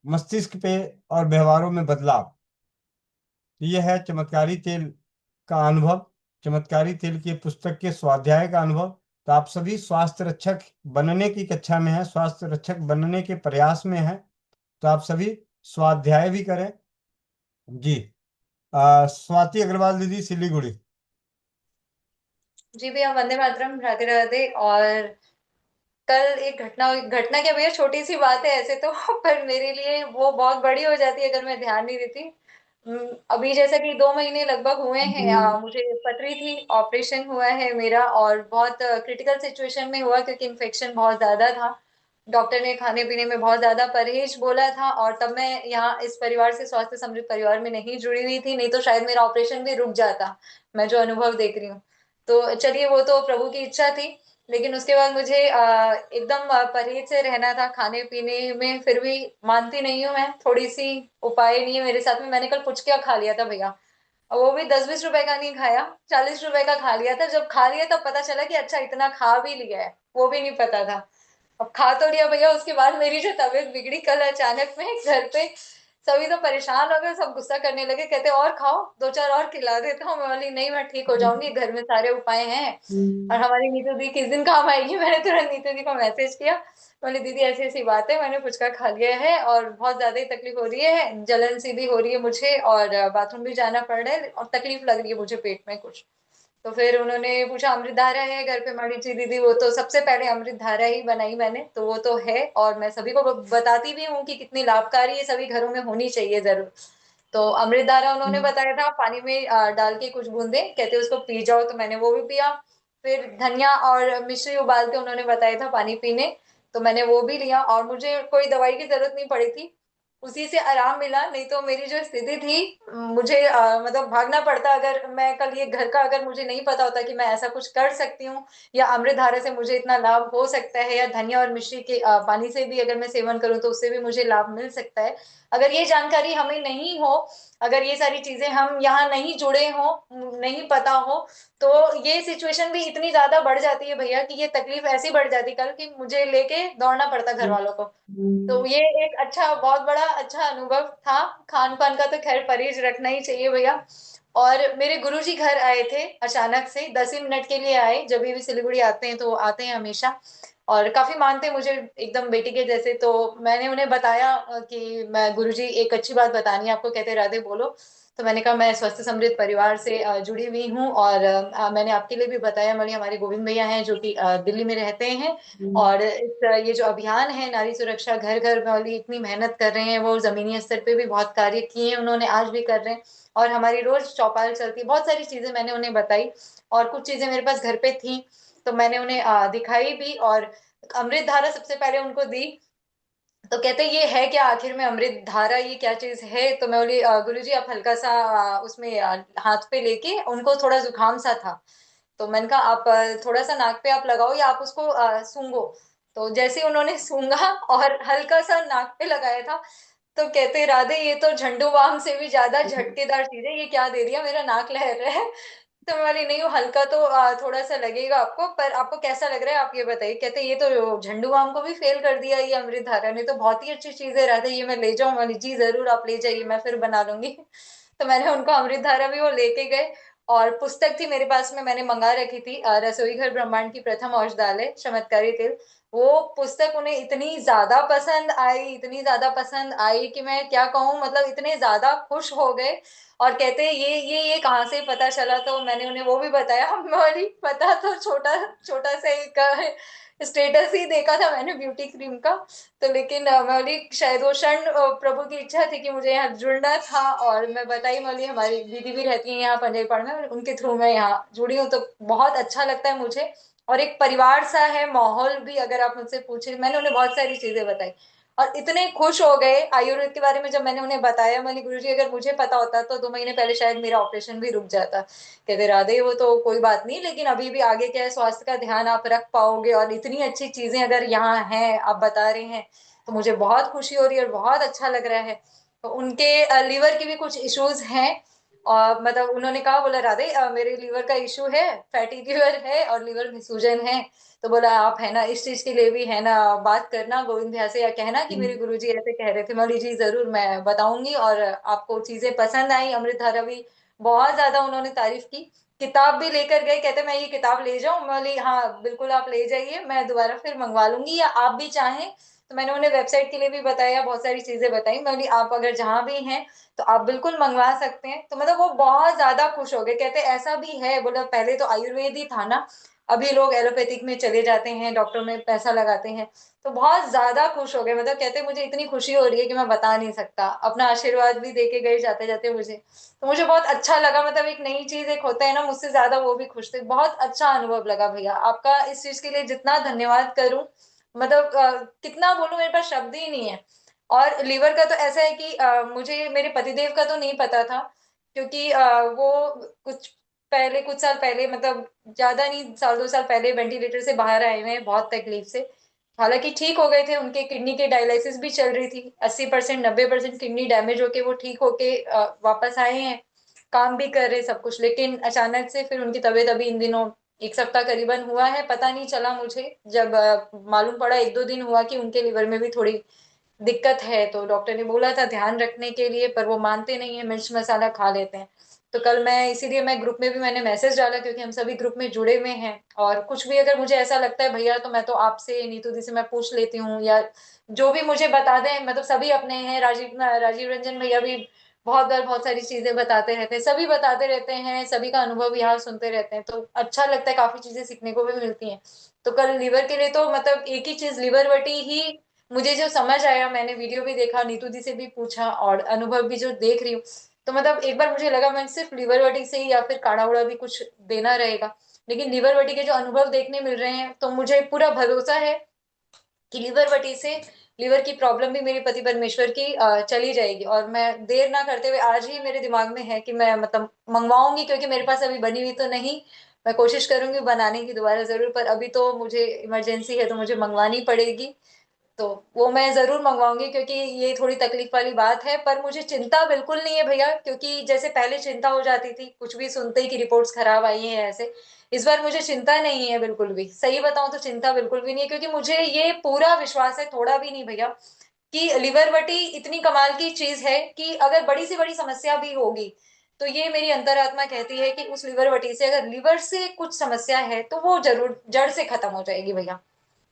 मस्तिष्क पे और व्यवहारों में बदलाव। तो यह है चमत्कारी तेल का अनुभव, चमत्कारी तेल की पुस्तक के स्वाध्याय का अनुभव। तो आप सभी स्वास्थ्य रक्षक बनने की कक्षा में हैं, स्वास्थ्य रक्षक बनने के प्रयास में हैं, तो आप सभी स्वाध्याय भी करें। जी। स्वाति अग्रवाल दीदी, सिलीगुड़ी। जी भैया, वंदे मातरम, राधे राधे। और कल एक घटना हुई, घटना क्या भैया, छोटी सी बात है ऐसे तो पर मेरे लिए वो बहुत बड़ी हो जाती है अगर मैं ध्यान नहीं देती। अभी जैसा कि 2 महीने लगभग हुए हैं, मुझे पथरी थी, ऑपरेशन हुआ है मेरा और बहुत क्रिटिकल सिचुएशन में हुआ क्योंकि इन्फेक्शन बहुत ज्यादा था। डॉक्टर ने खाने पीने में बहुत ज्यादा परहेज बोला था और तब मैं यहाँ इस परिवार से, स्वास्थ्य समृद्ध परिवार में नहीं जुड़ी हुई थी, नहीं तो शायद मेरा ऑपरेशन भी रुक जाता। मैं जो अनुभव देख रही हूँ, तो चलिए वो तो प्रभु की इच्छा थी। लेकिन उसके बाद मुझे एकदम परहेज से रहना था खाने पीने में, फिर भी मानती नहीं हूँ मैं, थोड़ी सी उपाय नहीं है मेरे साथ में। मैंने कल पुचका खा लिया था भैया, और वो भी 10-20 रुपए का नहीं खाया, 40 रुपए का खा लिया था। जब खा लिया तब पता चला कि अच्छा इतना खा भी लिया है, वो भी नहीं पता था। अब खा तो लिया भैया, उसके बाद मेरी जो तबीयत बिगड़ी कल अचानक में घर पे, सभी तो परेशान हो गए, सब गुस्सा करने लगे, कहते और खाओ, 2-4 और खिला देता हूँ। मैं बोली नहीं, मैं ठीक हो जाऊंगी, घर में सारे उपाय हैं। और हमारी नीतू दी किस दिन काम आएगी, मैंने तुरंत नीतू दी को मैसेज किया, बोली दीदी ऐसी ऐसी बात है, मैंने फुचका खा लिया है और बहुत ज्यादा ही तकलीफ हो रही है, जलन सी भी हो रही है मुझे और बाथरूम भी जाना पड़ रहा है और तकलीफ लग रही है मुझे पेट में कुछ। तो फिर उन्होंने पूछा अमृत धारा है घर पे माड़ी जी दीदी, वो तो सबसे पहले अमृत धारा ही बनाई मैंने, तो वो तो है और मैं सभी को बताती भी हूँ कि कितनी लाभकारी है, सभी घरों में होनी चाहिए जरूर। तो अमृत धारा उन्होंने बताया था पानी में डाल के कुछ बूंदे, कहते उसको पी जाओ, तो मैंने वो भी पिया। फिर धनिया और मिश्री उबाल के उन्होंने बताया था पानी पीने, तो मैंने वो भी लिया और मुझे कोई दवाई की जरूरत नहीं पड़ी थी, उसी से आराम मिला। नहीं तो मेरी जो स्थिति थी, मुझे मतलब भागना पड़ता, अगर मैं कल ये घर का अगर मुझे नहीं पता होता कि मैं ऐसा कुछ कर सकती हूँ या अमृत धारा से मुझे इतना लाभ हो सकता है, या धनिया और मिश्री के पानी से भी अगर मैं सेवन करूँ तो उससे भी मुझे लाभ मिल सकता है। अगर ये जानकारी हमें नहीं हो, अगर ये सारी चीजें हम यहाँ नहीं जुड़े हो, नहीं पता हो, तो ये सिचुएशन भी इतनी ज्यादा बढ़ जाती है भैया कि ये तकलीफ ऐसी बढ़ जाती कल कि मुझे लेके दौड़ना पड़ता घर वालों को। तो ये एक अच्छा, बहुत बड़ा अच्छा अनुभव था। खान पान का तो खैर परहेज रखना ही चाहिए भैया। और मेरे गुरुजी घर आए थे अचानक से, 10 ही मिनट के लिए आए, जब भी सिलीगुड़ी आते हैं तो आते हैं हमेशा, और काफी मानते हैं मुझे एकदम बेटी के जैसे। तो मैंने उन्हें बताया कि मैं, गुरुजी एक अच्छी बात बतानी है आपको, कहते राधे बोलो। तो मैंने कहा मैं स्वस्थ समृद्ध परिवार से जुड़ी हुई हूँ और मैंने आपके लिए भी बताया, मेरे हमारे गोविंद भैया हैं जो कि दिल्ली में रहते हैं, और ये जो अभियान है नारी सुरक्षा घर घर वाली, इतनी मेहनत कर रहे हैं वो, जमीनी स्तर पे भी बहुत कार्य किए हैं उन्होंने, आज भी कर रहे हैं। और हमारी रोज चौपाल चलती है, बहुत सारी चीजें मैंने उन्हें बताई और कुछ चीजें मेरे पास घर पे थी तो मैंने उन्हें दिखाई भी, और अमृत धारा सबसे पहले उनको दी। तो कहते ये है क्या आखिर में अमृत धारा, ये क्या चीज है? तो मैं बोली गुरुजी आप हल्का सा उसमें हाथ पे लेके, उनको थोड़ा जुकाम सा था, तो मैंने कहा आप थोड़ा सा नाक पे आप लगाओ या आप उसको सूंघो। तो जैसे ही उन्होंने सूंघा और हल्का सा नाक पे लगाया था, तो कहते राधे ये तो झंडू बाम से भी ज्यादा झटकेदार चीज है, ये क्या दे दिया, मेरा नाक लहर रहा है। तो मैं बोली नहीं, वो हल्का तो थोड़ा सा लगेगा आपको, पर आपको कैसा लग रहा है आप ये बताइए। कहते ये तो झंडू बाम को भी फेल कर दिया ये अमृत धारा ने, तो बहुत ही अच्छी चीज है राधे, ये मैं ले जाऊं। वाली जी जरूर आप ले जाइए, मैं फिर बना लूंगी। तो मैंने उनको अमृत धारा भी वो लेके गए। और पुस्तक थी मेरे पास में, मैंने मंगा रखी थी, रसोई घर ब्रह्मांड की प्रथम औषधालय चमत्कारी तेल। वो पुस्तक उन्हें इतनी ज्यादा पसंद आई, इतनी ज्यादा पसंद आई कि मैं क्या कहूँ, मतलब इतने ज्यादा खुश हो गए। और कहते हैं ये कहाँ से पता चला, तो मैंने उन्हें वो भी बताया। हम बोली पता तो छोटा छोटा सा एक स्टेटस ही देखा था मैंने ब्यूटी क्रीम का। तो लेकिन मैं बोली शायद वो क्षण प्रभु की इच्छा थी कि मुझे यहाँ जुड़ना था। और मैं बताई, मैं बोली हमारी दीदी भी रहती है यहाँ पंजयपाड़ में, उनके थ्रू मैं यहाँ जुड़ी हूँ, तो बहुत अच्छा लगता है मुझे। और एक परिवार सा है माहौल भी, अगर आप मुझसे पूछे, मैंने उन्हें बहुत सारी चीजें बताई। और इतने खुश हो गए आयुर्वेद के बारे में जब मैंने उन्हें बताया। मैंने गुरुजी अगर मुझे पता होता तो 2 महीने पहले शायद मेरा ऑपरेशन भी रुक जाता। कहते राधे वो तो कोई बात नहीं, लेकिन अभी भी आगे क्या है, स्वास्थ्य का ध्यान आप रख पाओगे, और इतनी अच्छी चीजें अगर यहाँ हैं आप बता रहे हैं, तो मुझे बहुत खुशी हो रही है और बहुत अच्छा लग रहा है। तो उनके लीवर की भी कुछ इश्यूज हैं। और मतलब उन्होंने कहा, बोला राधे मेरे लीवर का इशू है, फैटी लीवर है और लीवर में सूजन है। तो बोला आप है ना इस चीज के लिए भी है ना बात करना गोविंद भैया से, या कहना कि मेरे गुरुजी ऐसे कह रहे थे। मैं बोली जी जरूर मैं बताऊंगी। और आपको चीजें पसंद आई, अमृतधारा भी बहुत ज्यादा उन्होंने तारीफ की। किताब भी लेकर गए, कहते मैं ये किताब ले जाऊं। मैं बोली हाँ बिल्कुल आप ले जाइए, मैं दोबारा फिर मंगवा लूंगी, या आप भी चाहें तो मैंने उन्हें वेबसाइट के लिए भी बताया, बहुत सारी चीजें बताई। मैं बोली आप अगर जहां भी हैं तो आप बिल्कुल मंगवा सकते हैं। तो मतलब वो बहुत ज्यादा खुश हो गए, कहते ऐसा भी है, बोला पहले तो आयुर्वेद ही था ना, अभी लोग एलोपैथिक में चले जाते हैं, डॉक्टर में पैसा लगाते हैं। तो बहुत ज्यादा खुश हो गए, मतलब कहते मुझे इतनी खुशी हो रही है कि मैं बता नहीं सकता। अपना आशीर्वाद भी दे के गए जाते जाते मुझे, तो मुझे बहुत अच्छा लगा। मतलब एक नई चीज एक होता है ना, मुझसे ज्यादा वो भी खुश थे। बहुत अच्छा अनुभव लगा भैया, आपका इस चीज के लिए जितना धन्यवाद करूं, मतलब कितना बोलूं, मेरे पास शब्द ही नहीं है। और लीवर का तो ऐसा है कि मुझे मेरे पतिदेव का तो नहीं पता था, क्योंकि वो कुछ कुछ साल पहले, मतलब ज्यादा नहीं, साल 2 साल पहले वेंटिलेटर से बाहर आए हुए हैं बहुत तकलीफ से। हालांकि ठीक हो गए थे, उनके किडनी के डायलिसिस भी चल रही थी, 80% 90% किडनी डैमेज होके वो ठीक होके वापस आए हैं, काम भी कर रहे सब कुछ। लेकिन अचानक से फिर उनकी तबीयत अभी इन दिनों 1 सप्ताह करीबन हुआ है, पता नहीं चला मुझे। जब मालूम पड़ा 1-2 दिन हुआ कि उनके लिवर में भी थोड़ी दिक्कत है, तो डॉक्टर ने बोला था ध्यान रखने के लिए, पर वो मानते नहीं है, मिर्च मसाला खा लेते हैं। तो कल मैं इसीलिए मैं ग्रुप में भी मैंने मैसेज डाला, क्योंकि हम सभी ग्रुप में जुड़े हुए हैं। और कुछ भी अगर मुझे ऐसा लगता है भैया, तो मैं तो आपसे नीतू दी से मैं पूछ लेती हूँ, या जो भी मुझे बता दें। मतलब सभी अपने हैं, राजीव रंजन भैया भी बहुत बार बहुत सारी चीजें बताते रहते हैं, सभी बताते रहते हैं, सभी का अनुभव यहाँ सुनते रहते हैं, तो अच्छा लगता है, काफी चीजें सीखने को भी मिलती हैं। तो कल लीवर के लिए तो मतलब एक ही चीज, लीवर वटी ही मुझे जो समझ आया, मैंने वीडियो भी देखा, नीतू दी से भी पूछा, और अनुभव भी जो देख रही हूँ, तो मतलब एक बार मुझे लगा मैं सिर्फ लीवर वटी से ही या फिर काढ़ा उड़ा भी कुछ देना रहेगा। लेकिन लीवर वटी के जो अनुभव देखने मिल रहे हैं, तो मुझे पूरा भरोसा है कि लीवर वटी से लीवर की प्रॉब्लम भी मेरे पति परमेश्वर की चली जाएगी। और मैं देर ना करते हुए, आज ही मेरे दिमाग में है कि मैं मतलब मंगवाऊंगी, क्योंकि मेरे पास अभी बनी हुई तो नहीं। मैं कोशिश करूंगी बनाने की दोबारा जरूर, पर अभी तो मुझे इमरजेंसी है, तो मुझे मंगवानी पड़ेगी। तो वो मैं जरूर मंगवाऊंगी, क्योंकि ये थोड़ी तकलीफ वाली बात है। पर मुझे चिंता बिल्कुल नहीं है भैया, क्योंकि जैसे पहले चिंता हो जाती थी कुछ भी सुनते ही कि रिपोर्ट्स खराब आई हैं ऐसे, इस बार मुझे चिंता नहीं है बिल्कुल भी। सही बताऊं तो चिंता बिल्कुल भी नहीं है, क्योंकि मुझे ये पूरा विश्वास है, थोड़ा भी नहीं भैया, कि लिवरवटी इतनी कमाल की चीज है कि अगर बड़ी से बड़ी समस्या भी होगी, तो ये मेरी अंतरात्मा कहती है कि उस लिवरवटी से, अगर लिवर से कुछ समस्या है, तो वो जरूर जड़ से खत्म हो जाएगी भैया।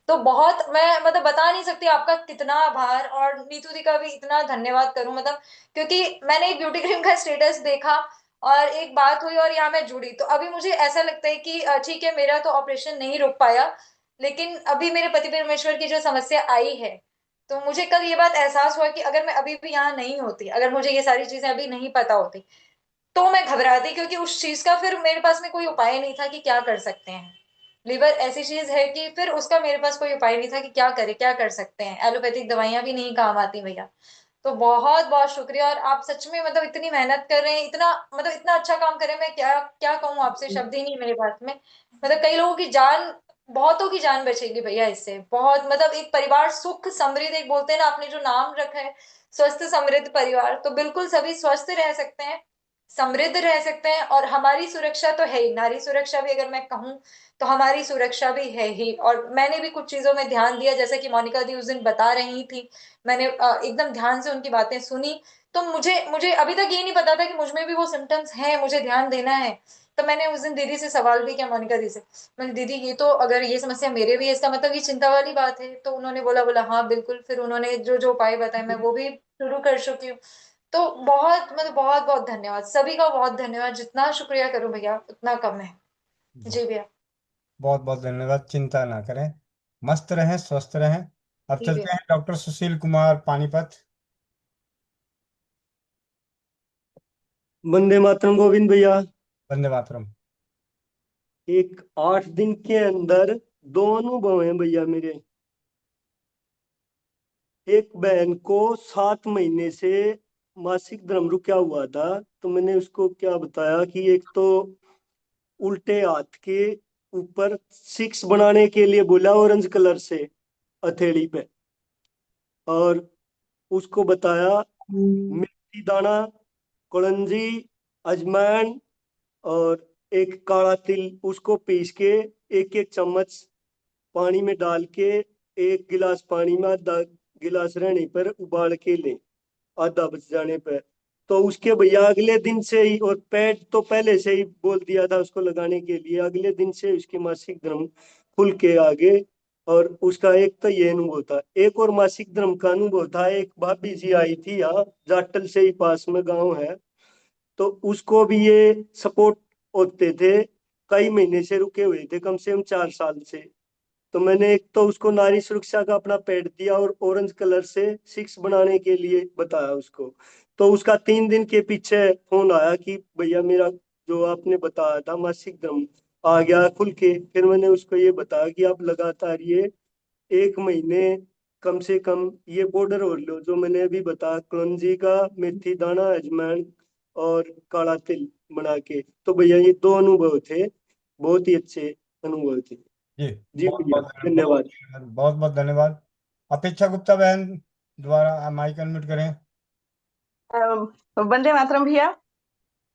तो बहुत मैं मतलब बता नहीं सकती आपका कितना आभार, और नीतू दी का भी इतना धन्यवाद करूं, मतलब क्योंकि मैंने एक ब्यूटी क्रीम का स्टेटस देखा और एक बात हुई और यहाँ मैं जुड़ी, तो अभी मुझे ऐसा लगता है कि ठीक है मेरा तो ऑपरेशन नहीं रुक पाया, लेकिन अभी मेरे पति परमेश्वर की जो समस्या आई है, तो मुझे कल ये बात एहसास हुआ कि अगर मैं अभी भी यहाँ नहीं होती, अगर मुझे ये सारी चीजें अभी नहीं पता होती, तो मैं घबराती, क्योंकि उस चीज का फिर मेरे पास में कोई उपाय नहीं था कि क्या कर सकते हैं। लिवर ऐसी चीज है कि फिर उसका मेरे पास कोई उपाय नहीं था कि क्या करे, क्या कर सकते हैं, एलोपैथिक दवाइयां भी नहीं काम आती भैया। तो बहुत बहुत शुक्रिया। और आप सच में मतलब इतनी मेहनत कर रहे हैं, इतना मतलब इतना अच्छा काम कर रहे हैं, मैं क्या क्या कहूँ आपसे, शब्द ही नहीं है मेरे पास में। मतलब कई लोगों की जान, बहुतों की जान बचेगी भैया इससे। बहुत मतलब एक परिवार सुख समृद्ध, एक बोलते हैं ना, आपने जो नाम रखा है स्वस्थ समृद्ध परिवार, तो बिल्कुल सभी स्वस्थ रह सकते हैं, समृद्ध रह सकते हैं। और हमारी सुरक्षा तो है ही, नारी सुरक्षा भी अगर मैं कहूँ तो हमारी सुरक्षा भी है ही। और मैंने भी कुछ चीजों में ध्यान दिया, जैसे कि मोनिका दी उस दिन बता रही थी, मैंने एकदम ध्यान से उनकी बातें सुनी। तो मुझे मुझे अभी तक ये नहीं पता था कि मुझ में भी वो सिम्टम्स हैं, मुझे ध्यान देना है। तो मैंने उस दिन दीदी से सवाल भी किया, मोनिका दी से, मैंने दीदी ये तो अगर ये समस्या मेरे भी है, इसका मतलब ये चिंता वाली बात है। तो उन्होंने बोला बोला हाँ बिल्कुल। फिर उन्होंने जो जो उपाय बताए मैं वो भी शुरू कर चुकी हूँ। तो बहुत मतलब बहुत बहुत धन्यवाद, सभी का बहुत धन्यवाद। जितना शुक्रिया करूं भैया उतना कम है। जी भैया। बहुत बहुत धन्यवाद, चिंता ना करें, मस्त रहें, स्वस्थ रहें। अब जी भैया। चलते हैं डॉक्टर सुशील कुमार पानीपत। वंदे मातरम गोविंद भैया। वंदे मातरम। एक 8 दिन के अंदर 2 अनुभव हैं भैया मेरे। एक बहन को 7 महीने से मासिक धर्म रुका हुआ था, तो मैंने उसको क्या बताया कि एक तो उल्टे हाथ के ऊपर 6 बनाने के लिए बोला ऑरेंज कलर से हथेली पे, और उसको बताया मेथी दाना, कलंजी, अजवाइन और एक काला तिल, उसको पीस के 1-1 चम्मच पानी में डाल के 1 गिलास पानी में आधा गिलास रहने पर उबाल के ले, आधा बच जाने पर। तो उसके भैया अगले दिन से ही, और पैड तो पहले से ही बोल दिया था उसको लगाने के लिए, अगले दिन से उसके मासिक धर्म खुल के आगे। और उसका एक तो ये अनुभव था। एक और मासिक धर्म का अनुभव था, एक भाभी जी आई थी यहाँ, जाटल से ही पास में गांव है, तो उसको भी ये सपोर्ट होते थे, कई महीने से रुके हुए थे, कम से कम 4 साल से। तो मैंने एक तो उसको नारी सुरक्षा का अपना पैड दिया और ऑरेंज कलर से 6 बनाने के लिए बताया उसको। तो उसका 3 दिन के पीछे फोन आया कि भैया मेरा जो आपने बताया था मासिक धर्म आ गया खुल के। फिर मैंने उसको ये बताया कि आप लगातार ये 1 महीने कम से कम ये बॉर्डर और लो, जो मैंने अभी बताया, कलौंजी का, मेथी दाना, अजवाइन और काला तिल बना के। तो भैया ये 2 अनुभव थे, बहुत ही अच्छे अनुभव थे। जी जी बहुत भैया बहुत धन्यवाद। बहुत बहुत धन्यवाद। अपेक्षा गुप्ता बहन द्वारा माइक अनम्यूट करें। वंदे मातरम भैया।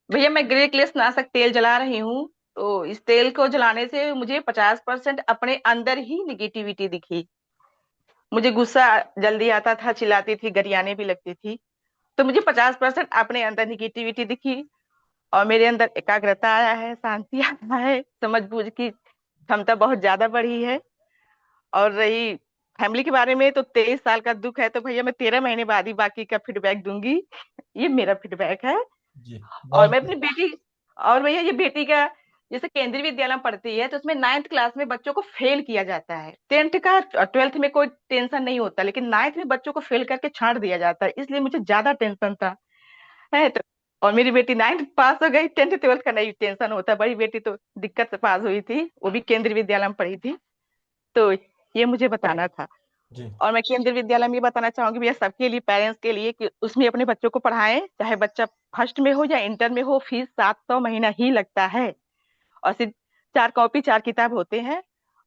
भैया मैं ग्रे क्लेस नाशक तेल जला रही हूँ, तो इस तेल को जलाने से मुझे 50% अपने अंदर ही निगेटिविटी दिखी। मुझे गुस्सा जल्दी आता था, चिल्लाती थी, गरियाने भी लगती थी। तो मुझे 50% अपने अंदर निगेटिविटी दिखी, और मेरे अंदर एकाग्रता आया है, शांति आया है, समझ बूझ की क्षमता बहुत ज्यादा बढ़ी है। और रही फैमिली के बारे में, तो 23 साल का दुख है, तो भैया मैं 13 महीने बाद ही बाकी का फीडबैक दूंगी। ये मेरा फीडबैक है। जी और बहुत मैं अपनी बेटी, और भैया ये बेटी का, जैसे केंद्रीय विद्यालय में पढ़ती है, तो उसमें 9th क्लास में बच्चों को फेल किया जाता है। 10th का 12th में कोई टेंशन नहीं होता, लेकिन 9th में बच्चों को फेल करके छांट दिया जाता है, इसलिए मुझे ज्यादा टेंशन था। है तो, और मेरी बेटी 9th पास हो गई, 10th 12th का नहीं टेंशन होता। बड़ी बेटी तो दिक्कत से पास हुई थी, वो भी केंद्रीय विद्यालय में पढ़ी थी। तो ये मुझे बताना था। जी और मैं केंद्रीय विद्यालय में ये बताना चाहूंगी भैया, सबके लिए, पेरेंट्स के लिए, कि उसमें अपने बच्चों को पढ़ाएं, चाहे बच्चा फर्स्ट में हो या इंटर में हो। फीस 700 महीना ही लगता है, और सिर्फ 4 कॉपी 4 किताब होते हैं,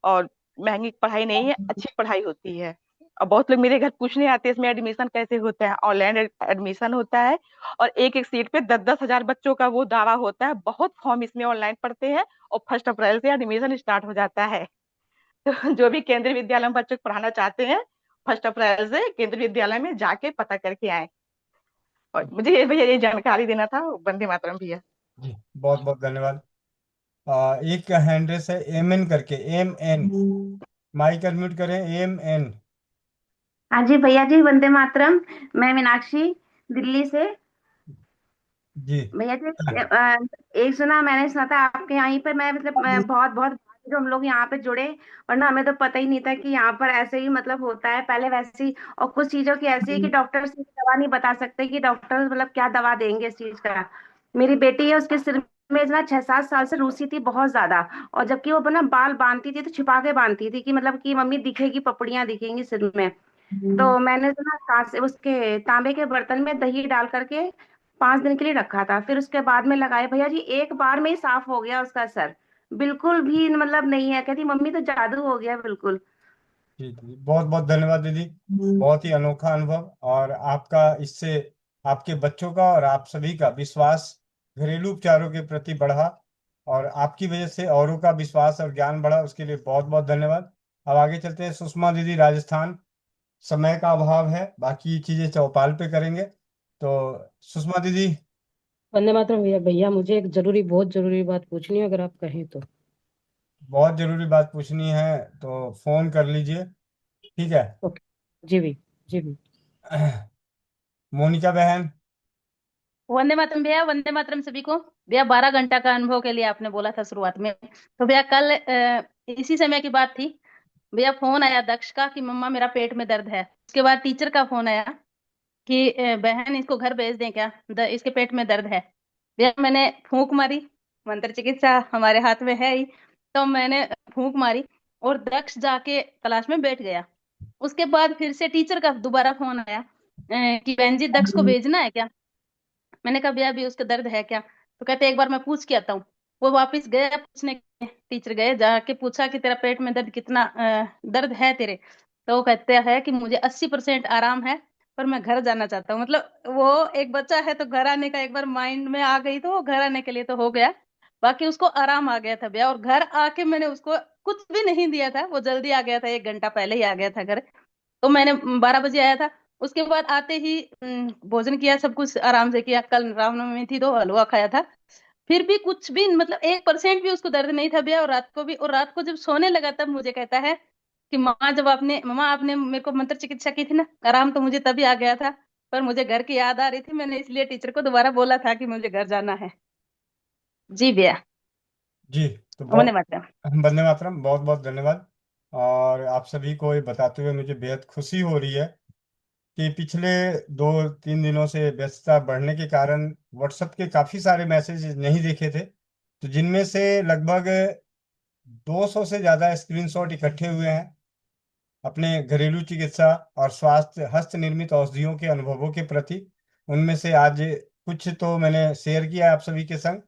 और महंगी पढ़ाई नहीं है, अच्छी पढ़ाई होती है। और बहुत लोग मेरे घर पूछने आते हैं इसमें एडमिशन कैसे होता है। ऑनलाइन एडमिशन होता है, और एक एक सीट पे 10-10 हजार बच्चों का वो दावा होता है। बहुत फॉर्म इसमें ऑनलाइन पढ़ते हैं, और 1 अप्रैल से एडमिशन स्टार्ट हो जाता है। तो जो भी केंद्रीय विद्यालय में बच्चों को पढ़ाना चाहते हैं, 1 अप्रैल से केंद्रीय विद्यालय में जाके पता करके आए। और मुझे ये भैया ये जानकारी देना था। वंदे मातरम भैया। जी बहुत बहुत धन्यवाद। एक हैंड रेस है एम करके, एम माइक अनम्यूट करें, एम। हाँ जी भैया जी, वंदे मातरम। मैं मीनाक्षी, दिल्ली से। जी भैया जी एक सुना, मैंने सुना था आपके यहाँ पर, मैं मतलब मैं बहुत बहुत जो हम लोग यहाँ पे जुड़े, वरना हमें तो पता ही नहीं था कि यहाँ पर ऐसे ही मतलब होता है पहले वैसे ही। और कुछ चीजों की ऐसी है कि डॉक्टर से दवा नहीं बता सकते, कि डॉक्टर मतलब क्या दवा देंगे इस चीज का। मेरी बेटी है, उसके सिर में ना 6-7 साल से रूसी थी बहुत ज्यादा। और जबकि वो ना बाल बांधती थी तो छिपा के बांधती थी, कि मतलब कि मम्मी दिखेगी, पपड़ियां दिखेंगी सिर में। तो मैंने जो ना उसके तांबे के बर्तन में दही डाल करके 5 दिन के लिए रखा था। फिर उसके बाद में लगाए भैया जी, एक बार में ही साफ हो गया उसका सर, बिल्कुल भी मतलब नहीं है। कहती मम्मी तो जादू हो गया बिल्कुल। जी जी, बहुत बहुत धन्यवाद दीदी। बहुत ही अनोखा अनुभव, और आपका इससे आपके बच्चों का और आप सभी का विश्वास घरेलू उपचारों के प्रति बढ़ा, और आपकी वजह से औरों का विश्वास और ज्ञान बढ़ा, उसके लिए बहुत बहुत धन्यवाद। अब आगे चलते हैं सुषमा दीदी, राजस्थान। समय का अभाव है, बाकी चीजें चौपाल पे करेंगे। तो सुषमा दीदी। वंदे मातरम भैया। भैया मुझे एक जरूरी, बहुत जरूरी बात पूछनी है, अगर आप कहें तो। बहुत जरूरी बात पूछनी है तो फोन कर लीजिए, ठीक है। ओके। जी भी। जी भी। मोनिका बहन। वंदे मातरम भैया, वंदे मातरम सभी को। भैया 12 घंटा का अनुभव के लिए आपने बोला था शुरुआत में, तो भैया कल इसी समय की बात थी। भैया फोन आया दक्ष का कि मम्मा मेरा पेट में दर्द है। उसके बाद टीचर का फोन आया कि बहन इसको घर भेज दें क्या, इसके पेट में दर्द है। भैया मैंने फूंक मारी, मंत्र चिकित्सा हमारे हाथ में है ही, तो मैंने फूंक मारी और दक्ष जाके क्लास में बैठ गया। उसके बाद फिर से टीचर का दोबारा फोन आया कि बहन जी दक्ष को भेजना है क्या। मैंने कहा भैया अभी उसका दर्द है क्या, तो कहते एक बार मैं पूछ के आता हूँ। वो वापस गया पूछने के लिए। टीचर गए, जाके पूछा कि तेरा पेट में दर्द कितना दर्द है तेरे। तो वो कहते हैं कि मुझे 80% आराम है, पर मैं घर जाना चाहता हूँ। मतलब वो एक बच्चा है तो घर आने का एक बार माइंड में आ गई तो वो घर आने के लिए तो हो गया। बाकी उसको आराम आ गया था भैया, और घर आके मैंने उसको कुछ भी नहीं दिया था, वो जल्दी आ गया था, 1 घंटा पहले ही आ गया था घर। तो मैंने 12 बजे आया था। उसके बाद आते ही भोजन किया, सब कुछ आराम से किया। कल रामनवमी थी तो हलवा खाया था। फिर भी कुछ भी मतलब 1% भी उसको दर्द नहीं था भैया। और रात को भी, और रात को जब सोने लगा तब मुझे कहता है कि माँ जब आपने मम्मा आपने मेरे को मंत्र चिकित्सा की थी ना, आराम तो मुझे तभी आ गया था, पर मुझे घर की याद आ रही थी, मैंने इसलिए टीचर को दोबारा बोला था कि मुझे घर जाना है। जी भैया। जी, तो वंदे बहुत मातरम। वंदे मातरम, बहुत बहुत धन्यवाद। और आप सभी को ये बताते हुए मुझे बेहद खुशी हो रही है कि पिछले 2-3 दिनों से व्यस्तता बढ़ने के कारण व्हाट्सएप के काफ़ी सारे मैसेज नहीं देखे थे, तो जिनमें से लगभग 200 से ज़्यादा स्क्रीनशॉट इकट्ठे हुए हैं अपने घरेलू चिकित्सा और स्वास्थ्य हस्त निर्मित औषधियों के अनुभवों के प्रति। उनमें से आज कुछ तो मैंने शेयर किया आप सभी के संग,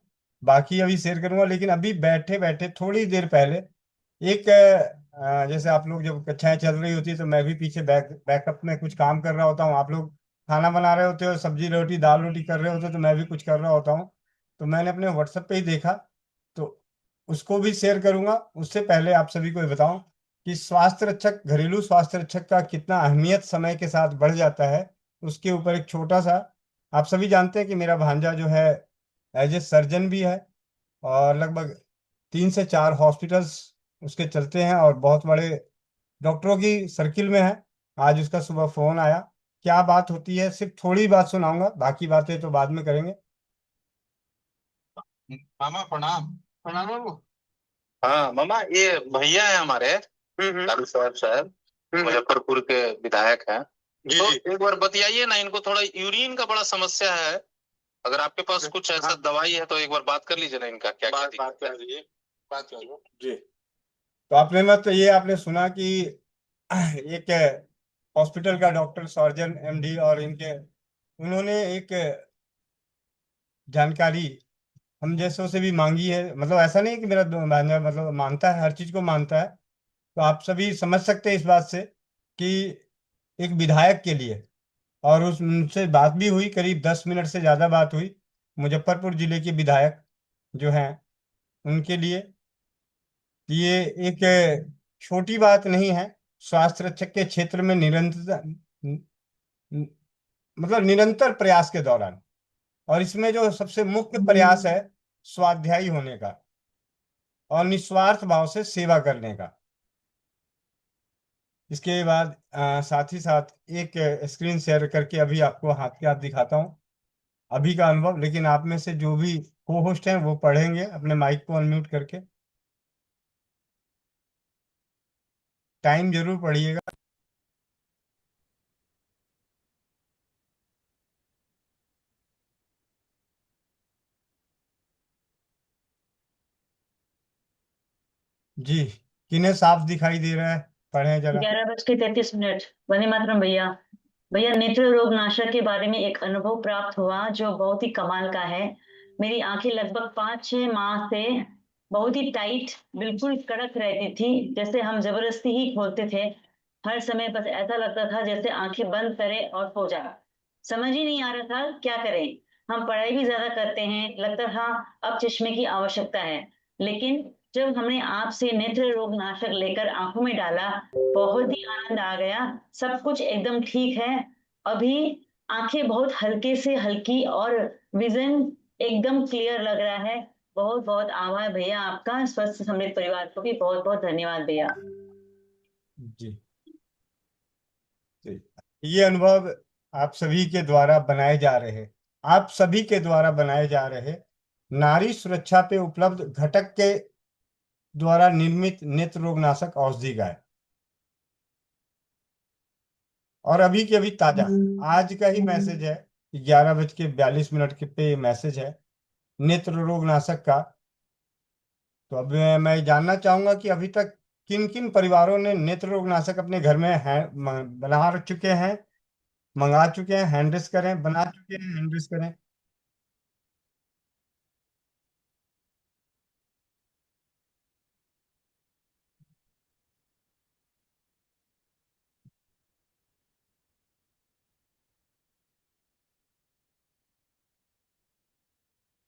बाकी अभी शेयर करूंगा। लेकिन अभी बैठे बैठे थोड़ी देर पहले एक जैसे आप लोग जब कक्षाएं चल रही होती है तो मैं भी पीछे बैकअप में कुछ काम कर रहा होता हूँ, आप लोग खाना बना रहे होते हो, सब्जी रोटी दाल रोटी कर रहे होते हो, तो मैं भी कुछ कर रहा होता हूँ। तो मैंने अपने व्हाट्सएप पे ही देखा, तो उसको भी शेयर करूंगा। उससे पहले आप सभी को ये बताऊं कि स्वास्थ्य रक्षक, घरेलू स्वास्थ्य रक्षक का कितना अहमियत समय के साथ बढ़ जाता है, उसके ऊपर एक छोटा सा। आप सभी जानते हैं कि मेरा भांजा जो है एज ए सर्जन भी है, और लगभग 3 से 4 हॉस्पिटल्स उसके चलते हैं, और बहुत बड़े डॉक्टरों की सर्किल में है। आज उसका सुबह फोन आया। क्या बात होती है, सिर्फ थोड़ी बात सुनाऊंगा, बाकी बातें तो बाद में करेंगे। मामा प्रणाम। प्रणाम बाबू। हाँ मामा, ये भैया है हमारे लालू साहब साहब, मुजफ्फरपुर के विधायक हैं। जी तो जी। एक बार बतियाइए ना, इनको थोड़ा यूरिन का बड़ा समस्या है। अगर आपके पास कुछ ऐसा दवाई है तो एक बार बात कर लीजिए ना, इनका क्या क्या बात दिक्कत कर है। लीजिए, बात कर लो जी। तो आपने मत ये आपने सुना कि एक हॉस्पिटल का डॉक्टर, सर्जन, एमडी, और इनके उन्होंने एक जानकारी हम जैसों से भी मांगी है। मतलब ऐसा नहीं है कि मेरा भांजा मतलब मानता है, हर चीज को मानता है। तो आप सभी समझ सकते हैं इस बात से कि एक विधायक के लिए, और उस उनसे बात भी हुई, करीब 10 मिनट से ज्यादा बात हुई, मुजफ्फरपुर जिले के विधायक जो हैं उनके लिए। ये एक छोटी बात नहीं है। स्वास्थ्य रक्षक के क्षेत्र में निरंतर मतलब निरंतर प्रयास के दौरान, और इसमें जो सबसे मुख्य प्रयास है स्वाध्यायी होने का और निस्वार्थ भाव से सेवा करने का। इसके बाद साथ ही साथ एक स्क्रीन शेयर करके अभी आपको हाथ के हाथ दिखाता हूँ अभी का अनुभव। लेकिन आप में से जो भी को होस्ट हैं वो पढ़ेंगे अपने माइक को अनम्यूट करके, टाइम जरूर पढ़िएगा। जी, किन्हें साफ दिखाई दे रहा है? पढ़ें जरा। 11:33। वंदे मातरम भैया। भैया नेत्र रोग नाशक के बारे में एक अनुभव प्राप्त हुआ जो बहुत ही कमाल का है। मेरी आंखें लगभग 5-6 माह से बहुत ही टाइट, बिल्कुल कड़क रहती थी, जैसे हम जबरदस्ती ही खोलते थे। हर समय बस ऐसा लगता था जैसे आंखें बंद करें और सो जाए। समझ ही नहीं आ रहा था क्या करें। हम पढ़ाई भी ज्यादा करते हैं, लगता था अब चश्मे की आवश्यकता है। लेकिन जब हमने आपसे नेत्र रोग नाशक लेकर आंखों में डाला, बहुत ही आनंद आ गया। सब कुछ एकदम ठीक है। अभी आंखें बहुत हल्के से हल्की और विजन एकदम क्लियर लग रहा है। बहुत बहुत आभार भैया आपका। स्वस्थ समृद्ध परिवार को भी बहुत बहुत धन्यवाद भैया। जी जी। ये अनुभव आप सभी के द्वारा बनाए जा रहे, आप सभी के द्वारा बनाए जा रहे नारी सुरक्षा पे उपलब्ध घटक के द्वारा निर्मित नेत्र रोगनाशक औषधि का है। और अभी के अभी ताजा आज का ही मैसेज है, 11:42 के पे मैसेज है नेत्र रोगनाशक का। तो अब मैं जानना चाहूंगा कि अभी तक किन किन परिवारों ने नेत्र रोगनाशक अपने घर में बना चुके हैं, मंगा चुके हैं। हैंड रेस करें, बना चुके हैं, हैंड रेस करें।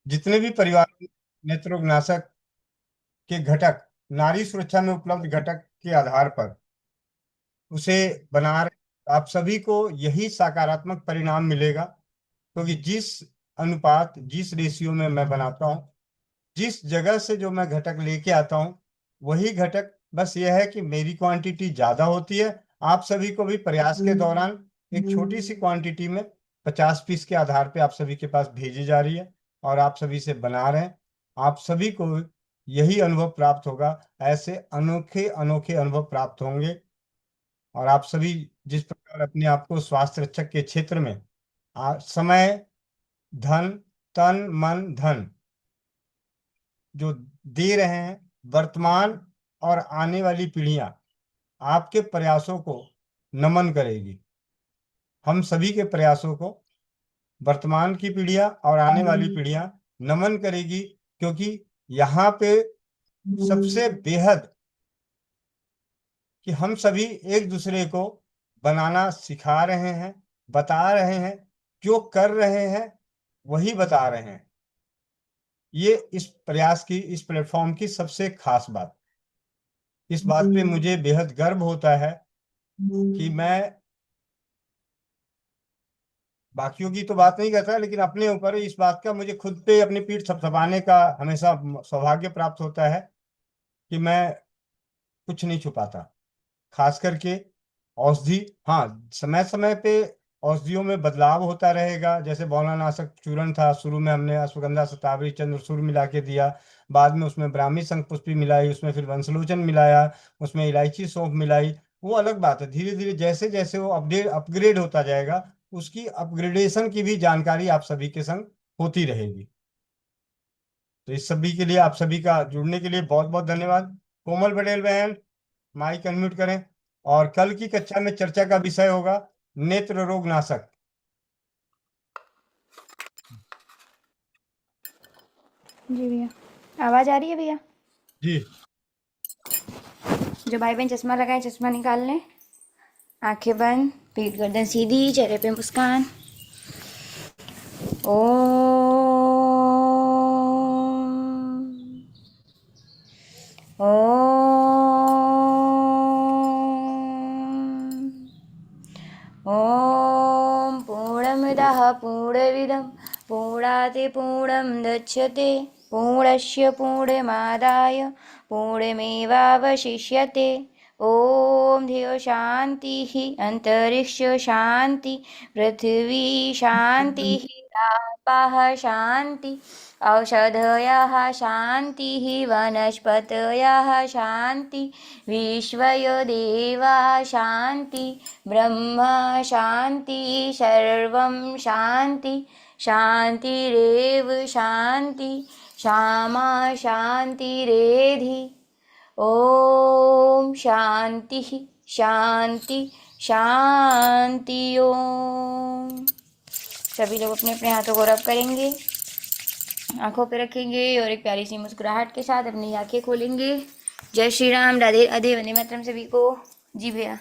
जितने भी परिवार नेत्र रोगनाशक के घटक नारी सुरक्षा में उपलब्ध घटक के आधार पर उसे बना रहे, आप सभी को यही सकारात्मक परिणाम मिलेगा। क्योंकि जिस अनुपात, जिस रेशियो में मैं बनाता हूँ, जिस जगह से जो मैं घटक लेके आता हूँ, वही घटक, बस यह है कि मेरी क्वांटिटी ज्यादा होती है। आप सभी को भी प्रयास के दौरान एक छोटी सी क्वांटिटी में 50 पीस के आधार पे आप सभी के पास भेजी जा रही है और आप सभी से बना रहे हैं। आप सभी को यही अनुभव प्राप्त होगा, ऐसे अनोखे अनोखे अनुभव प्राप्त होंगे। और आप सभी जिस प्रकार अपने आप को स्वास्थ्य रक्षक के क्षेत्र में समय, धन, तन, मन, धन जो दे रहे हैं, वर्तमान और आने वाली पीढ़ियां आपके प्रयासों को नमन करेगी। हम सभी के प्रयासों को वर्तमान की पीढ़ियां और आने वाली पीढ़ियां नमन करेगी, क्योंकि यहाँ पे सबसे बेहद कि हम सभी एक दूसरे को बनाना सिखा रहे हैं, बता रहे हैं, जो कर रहे हैं वही बता रहे हैं। ये इस प्रयास की, इस प्लेटफॉर्म की सबसे खास बात। इस बात पे मुझे बेहद गर्व होता है कि मैं बाकियों की तो बात नहीं करता, लेकिन अपने ऊपर इस बात का, मुझे खुद पे अपनी पीठ थपथपाने का हमेशा सौभाग्य प्राप्त होता है कि मैं कुछ नहीं छुपाता। खास करके औषधि, हाँ, समय समय पे औषधियों में बदलाव होता रहेगा। जैसे बौनानाशक चूर्ण था, शुरू में हमने अश्वगंधा, शतावरी, चंद्रसूर मिला के दिया। बाद में उसमें ब्राह्मी शंखपुष्पी मिलाई, उसमें फिर वंशलोचन मिलाया, उसमें इलायची सौंफ मिलाई। वो अलग बात है। धीरे धीरे जैसे जैसे वो अपग्रेड होता जाएगा, उसकी अपग्रेडेशन की भी जानकारी आप सभी के संग होती रहेगी। तो इस सभी के लिए, आप सभी का जुड़ने के लिए बहुत बहुत धन्यवाद। कोमल पटेल बहन, माइक अनम्यूट करें। और कल की कक्षा में चर्चा का विषय होगा नेत्र रोग नाशक। जी भैया, आवाज आ रही है भैया? जी। जो भाई बहन चश्मा लगाए, चश्मा निकाल लें, आंखें बंद, पीठ गर्दन सीधी, चेहरे पे मुस्कान। ॐ पूर्णमदः पूर्णमिदं पूर्णात् पूर्णमुदच्यते पूर्णस्य पूर्णमादाय पूर्णमेवावशिष्यते। ॐ धियो शान्तिः, अन्तरिक्ष शान्ति, पृथिवी शान्तिः, आपाः शान्ति, औषधयः शान्तिः, वनस्पतयः शान्ति, विश्वदेवा शान्ति, ब्रह्म शान्ति, सर्वं शान्ति, शान्तिरेव शान्ति, क्षमा शान्तिरेधि। ॐ शान्तिः। शांति शांति ओम। सभी लोग अपने अपने हाथों को रब करेंगे, आंखों पे रखेंगे और एक प्यारी सी मुस्कुराहट के साथ अपनी आंखें खोलेंगे। जय श्री राम, राधे राधे, वंदे मातरम सभी को। जी भैया।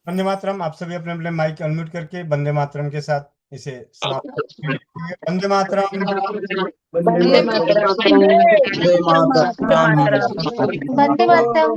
वंदे मातरम। आप सभी अपने अपने माइक अनम्यूट करके वंदे मातरम के साथ इसे समाप्त करेंगे। वंदे मातरम। वंदे मातरम। वंदे मातरम। वंदे मातरम।